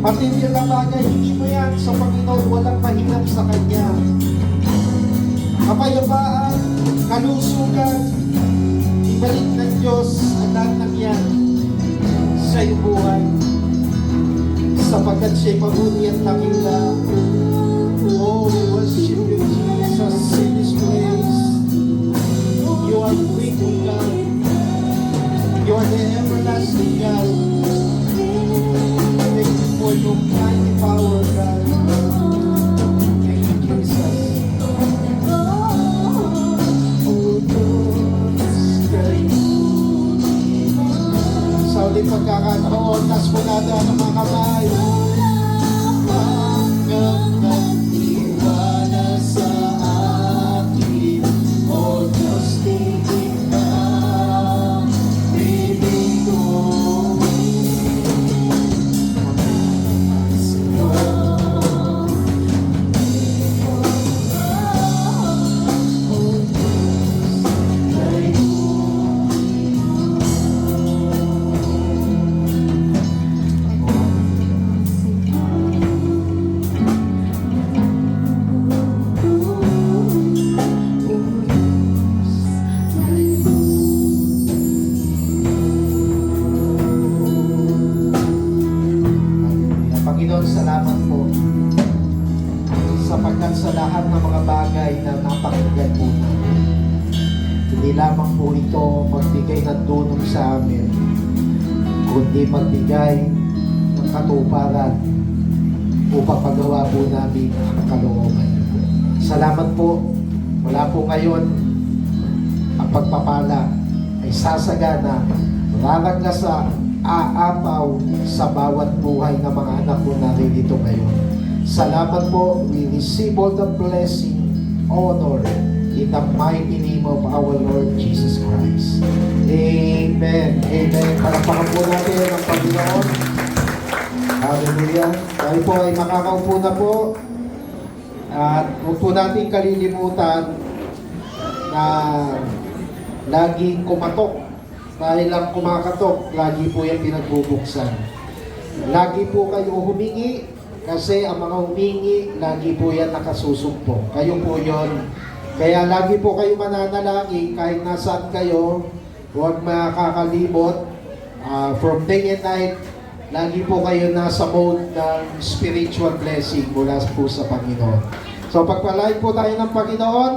Matindi na bagay, hingin mo yan sa Panginoon, walang mahirap sa Kanya. Kapayapaan, kalusugan, ibalik ng Diyos ang lahat ng yan sa iyong buhay. Sapagkat siya'y mabuti at nakila. Oh, we worship you, Jesus, in this place. You are faithful God. You are the everlasting God. Thank you for your mighty power, God. Thank you, Jesus. Sa ulit pagkakataon, tas mo natin ang mga kamay. Hanggang nagtiwala sa akin, O Diyos, tingin ka, bibig ko. Panginoon, salamat po sapagkat sa lahat ng mga bagay na napakinggan po namin. Hindi lamang po ito magbigay ng tulong sa amin, kundi magbigay ng katuparan upang magawa po namin ang kalooban niyo po. Salamat po. Wala po ngayon ang pagpapala ay sasagana, raragasa, aapaw sa bawat buhay ng mga anak mo naririto ngayon. Salamat po. We receive all the blessing, honor, in the mighty name of our Lord Jesus Christ. Amen. Amen. Palakpakan po natin ang Panginoon. Hallelujah. Tayo po ay makakaupo na po. At huwag po natin kalilimutan na laging kumatok. Dahil lang kumakatok, lagi po yan pinagbubuksan. lagi po kayo humingi kasi ang mga humingi, lagi po yan nakasusumpong. Kayo po yon. Kaya lagi po kayo mananalangin kahit nasaan kayo, huwag makakalimot. From day and night, lagi po kayo nasa mode ng spiritual blessing mula po sa Panginoon. So pagpalain po tayo ng Panginoon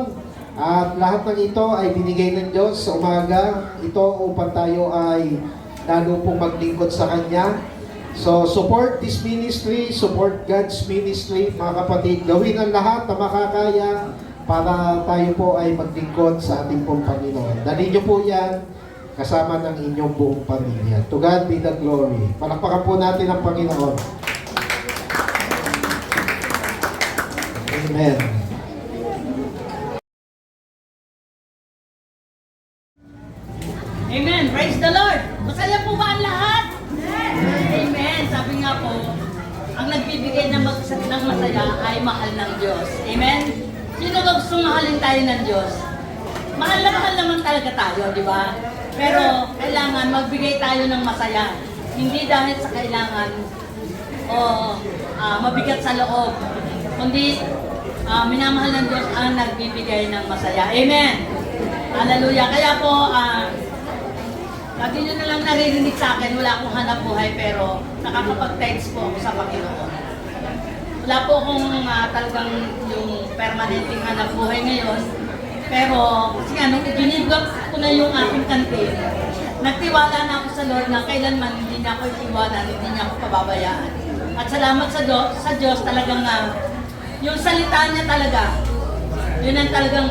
at lahat ng ito ay binigay ng Diyos sa umaga. Ito upang tayo ay lalo pong maglingkod sa Kanya. So support this ministry, support God's ministry. Mga kapatid, gawin ang lahat na makakaya para tayo po ay maglingkod sa ating pong Panginoon. Dali niyo po yan kasama ng inyong buong pamilya. To God be the glory. Palakpakan po natin ang Panginoon. Amen. Amen. Praise the Lord. Masaya po ba ang lahat? Amen. Sabi nga po, ang nagbibigay ng masaya ay mahal ng Diyos. Amen. Sino ba gusto mahalin tayo ng Diyos? Mahal na mahal naman talaga tayo, di ba? Pero kailangan magbigay tayo ng masaya. Hindi dahil sa kailangan o mabigat sa loob, kundi minamahal ng Diyos ang nagbibigay ng masaya. Amen. Hallelujah. Kaya po, lagi nyo na lang naririnig sa akin, wala akong hanap buhay pero nakakapag-text po ako sa Panginoon. Wala po akong talagang yung permanenteng hanap buhay ngayon. Pero, kasi nga, nung ginibigap ko na yung aking kantin, nagtiwala na ako sa Lord na kailanman hindi niya ako iiwanan, hindi niya ako pababayaan. At salamat sa Diyos talagang yung salita niya talaga, yun ang talagang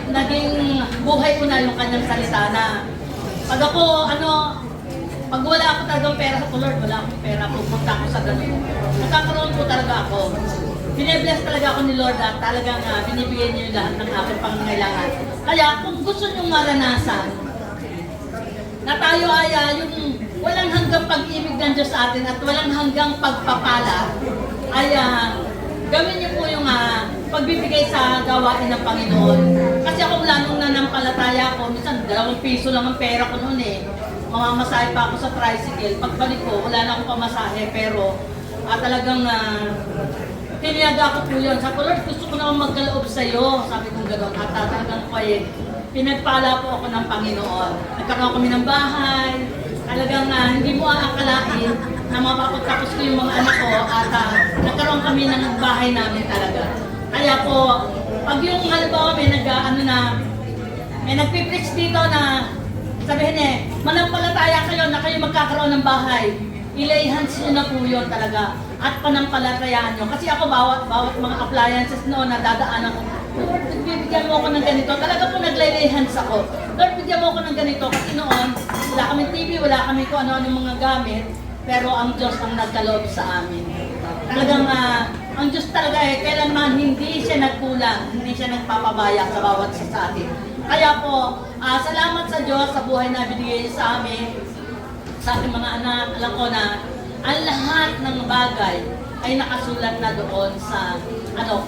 naging buhay ko na yung kanyang salita na pag ako, pag wala ako talagang pera sa Lord, wala akong pera, pupunta ako sa ganun. Nagkakaroon po talaga ako. Bine-bless talaga ako ni Lord at talagang binibigay niyo yung lahat ng aking pangangailangan. Kaya kung gusto niyong maranasan na tayo ay yung walang hanggang pag-ibig ng Diyos sa atin at walang hanggang pagpapala, ay gawin niyo po yung pagbibigay sa gawain ng Panginoon. Kasi ako mula nung nanampalataya ko, minsan 2 piso lang ang pera ko noon eh. Mamamasahe pa ako sa tricycle. Pagbalik ko, wala na akong pamasahe pero talagang tiniyaga ko po yun. Sabi ko, Lord, gusto ko naman magkaloob sa iyo. Sabi ko gano'n. At talagang po pinagpala po ako ng Panginoon. Nagkaroon kami ng bahay. Talagang hindi mo aakalain na mapapagtapos ko yung mga anak ko. At nagkaroon kami ng bahay namin talaga. Kaya po, pag yung halimbawa may nagpipreach dito na sabihin manampalataya kayo na kayo magkakaroon ng bahay. I-hands nyo na po yun talaga at panampalatayaan nyo. Kasi ako bawat mga appliances noon na dadaanan ko, Lord, bigyan mo ako ng ganito. Talaga po hands ako. Lord, bigyan mo ako ng ganito. Kasi noon, wala kami TV, wala kami kung ano-ano mga gamit. Pero ang Diyos ang nagkaloob sa amin. Talagang ang Diyos talaga kailanman hindi siya nagkulang, hindi siya nagpapabaya sa bawat isa sa atin. Kaya po, salamat sa Diyos sa buhay na binigay niya sa amin. Sa aking mga anak, alam ko na ang lahat ng bagay ay nakasulat na doon sa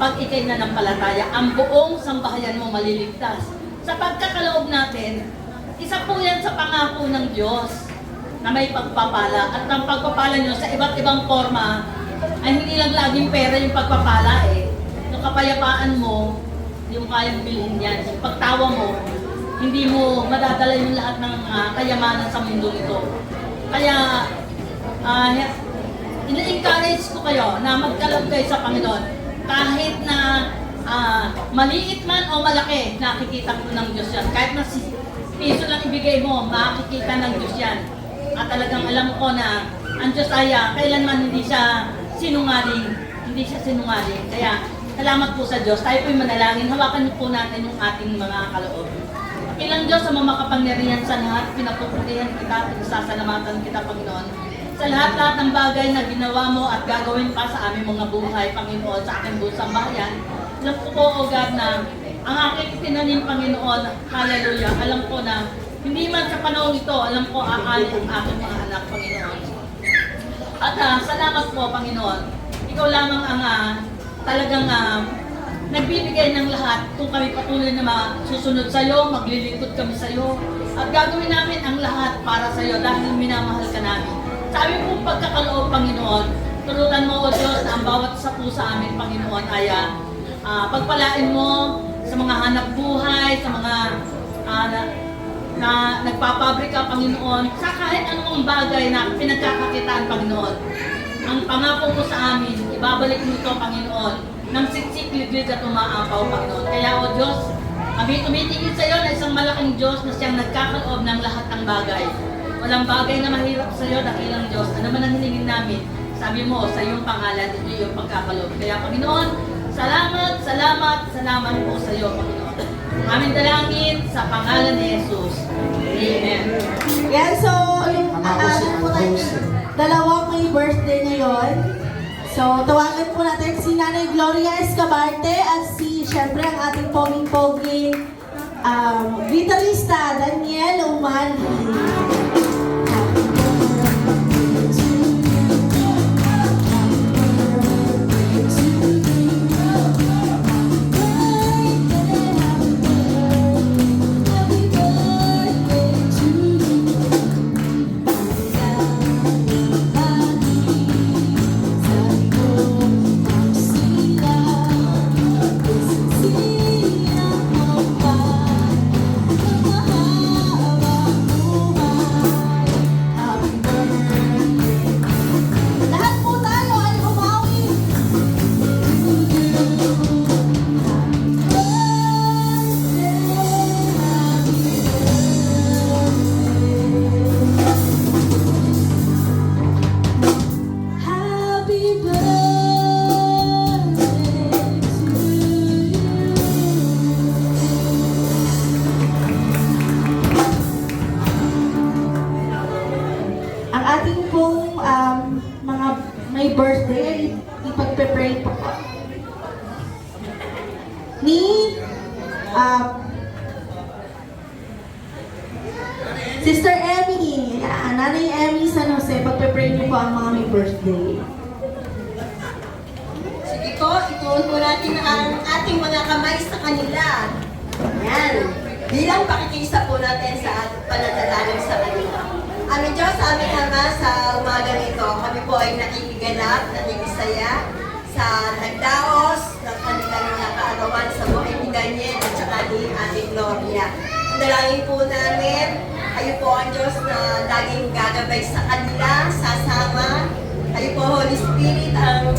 pag ikay nanampalataya, ang buong sambahayan mo maliligtas. Sa pagkakaloob natin, isa po yan sa pangako ng Diyos na may pagpapala. At ang pagpapala nyo sa iba't ibang forma ay hindi lang laging pera yung pagpapala Yung kapayapaan mo, yung kayang bilhin yan. Yung pagtawa mo, hindi mo madadala yung lahat ng kayamanan sa mundo ito. Kaya, ina-encourage ko kayo na magkaloob kayo sa Panginoon. Kahit na maliit man o malaki, nakikita ko ng Diyos yan. Kahit na piso lang ibigay mo, makikita ng Diyos yan. At talagang alam ko na ang Diyos ay kailanman hindi siya sinungaling. Hindi siya sinungaling. Kaya, salamat po sa Diyos. Tayo po'y manalangin. Hawakan niyo po natin yung ating mga kaloob. Ilang Diyos sa makapangyarihan sa lahat, pinapupurihan kita, pinasasalamatan kita, Panginoon. Sa lahat-lahat ng bagay na ginawa mo at gagawin pa sa aming mga buhay, Panginoon, sa aking buong sambahayan. Alam ko po, O God, na ang aking tinanim, Panginoon, hallelujah, alam ko na hindi man sa panahon ito, alam ko aali ang aking mga anak, Panginoon. At salamat po, Panginoon. Ikaw lamang ang talagang nagbibigay ng lahat kung kami patuloy na susunod sa iyo, maglilingkod kami sa iyo, at gagawin namin ang lahat para sa iyo dahil minamahal ka namin. Sabi po pagkakaloob, Panginoon, tulutan mo, O Diyos, na ang bawat isa po sa amin, Panginoon, ay pagpalain mo sa mga hanap buhay, sa mga na nagpapabrika, Panginoon, sa kahit anong bagay na pinagkakakitaan, Panginoon. Ang pangako mo sa amin, ibabalik mo ito, Panginoon, ng siksik, liglig at umaapaw, Panginoon. Kaya, O Diyos, kami tumitingin sa iyo na isang malaking Diyos na siyang nagkakaloob ng lahat ng bagay. Walang bagay na mahirap sa iyo, dakilang Diyos. Ano man ang hiningin namin, sabi mo, sa iyong pangalan, ito yung pagkakaloob. Kaya, Panginoon, salamat, salamat, salamat po sa iyo, Panginoon. Aming dalangin sa pangalan ni Jesus. Amen. Yan, so, yung po tayo, dalawang may birthday ngayon. So, tawagan po natin si Nanay Gloria Escabarte at syempre, ang ating poging-poging gitarista, Daniel Umali. Lahat po tayo ay umawi. Happy birthday to you. Ang ating pong mga may birthday ay ipagpe-pray po ni Sister Emmy. Nanay Emmy San Jose, pagpe-pray niyo po ang mga may birthday. Sige po, ituon po natin ang ating mga kamay sa kanila. Yan. Bilang pakikisa po natin sa pananalangin sa kanila. Aming Diyos, aming Ama, sa umaga nito, kami po ay nakikiganap, nakikisaya sa nagdaos ng kanilang mga kaarawan sa buhay ni Daniel at saka ni Ate Gloria. Dalangin po namin, kayo po ang Diyos na laging gagabay sa kanila, sasama. Kayo po, Holy Spirit, ang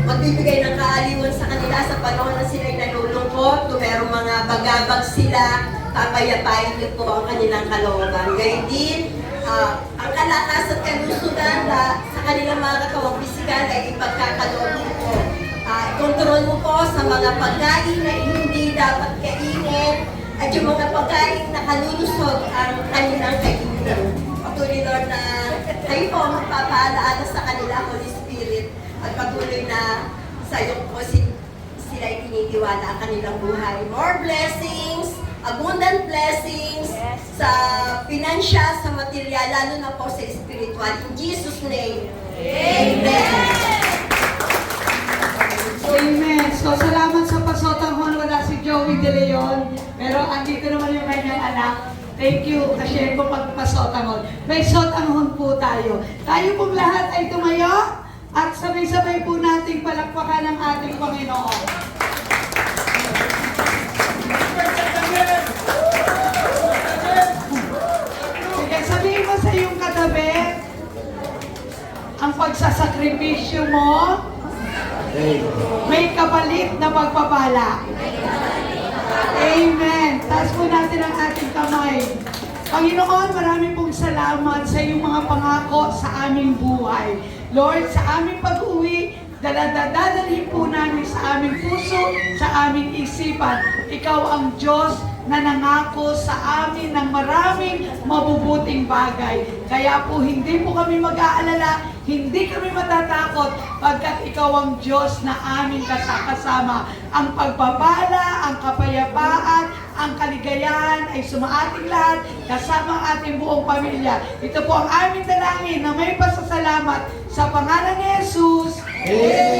magbibigay ng kaaliwan sa kanila sa panahon na sila'y nalulungkot. Kung merong mga bagabag sila, papayapain niyo po ang kanilang kalooban. Gayun din, ang kalakas at kalusugan sa kanilang mga katawang pisikal ay ipagkakaloob mo po. I-control mo po sa mga pagkain na hindi dapat kainin at yung mga pagkain na kalulusog ang kanilang kainin. Patuloy, Lord, na kayo po ang magpapaalaala sa kanila, Holy Spirit, at patuloy na sa iyo po sila itinitiwala ang kanilang buhay. More blessings, abundant blessings sa financial, sa material, lalo na po sa spiritual. In Jesus' name, Amen. Amen. So, salamat sa pasotanghon. Wala si Joey De Leon. Pero andito naman yung kanyang anak. Thank you kasi ko pagpasotanghon. May sotanghon po tayo. Tayo pong lahat ay tumayo at sabay-sabay po nating palakpakan ng ating Panginoon. Sige, sabihin mo sa iyong katabi, ang pagsasakripisyo mo, may kapalit na pagpapala. Amen. Taas po natin ang ating kamay. Panginoon, marami pong salamat sa iyong mga pangako sa aming buhay. Lord, sa aming pag-uwi, dadalhin po namin sa aming puso, sa aming isipan. Ikaw ang Diyos na nangako sa amin ng maraming mabubuting bagay. Kaya po hindi po kami mag-aalala, hindi kami matatakot pagkat ikaw ang Diyos na aming kasama. Ang pagpapala, ang kapayapaan, ang kaligayahan ay sumaating lahat kasama ang ating buong pamilya. Ito po ang aming dalangin na may pasasalamat sa pangalan ni Jesus. Amen.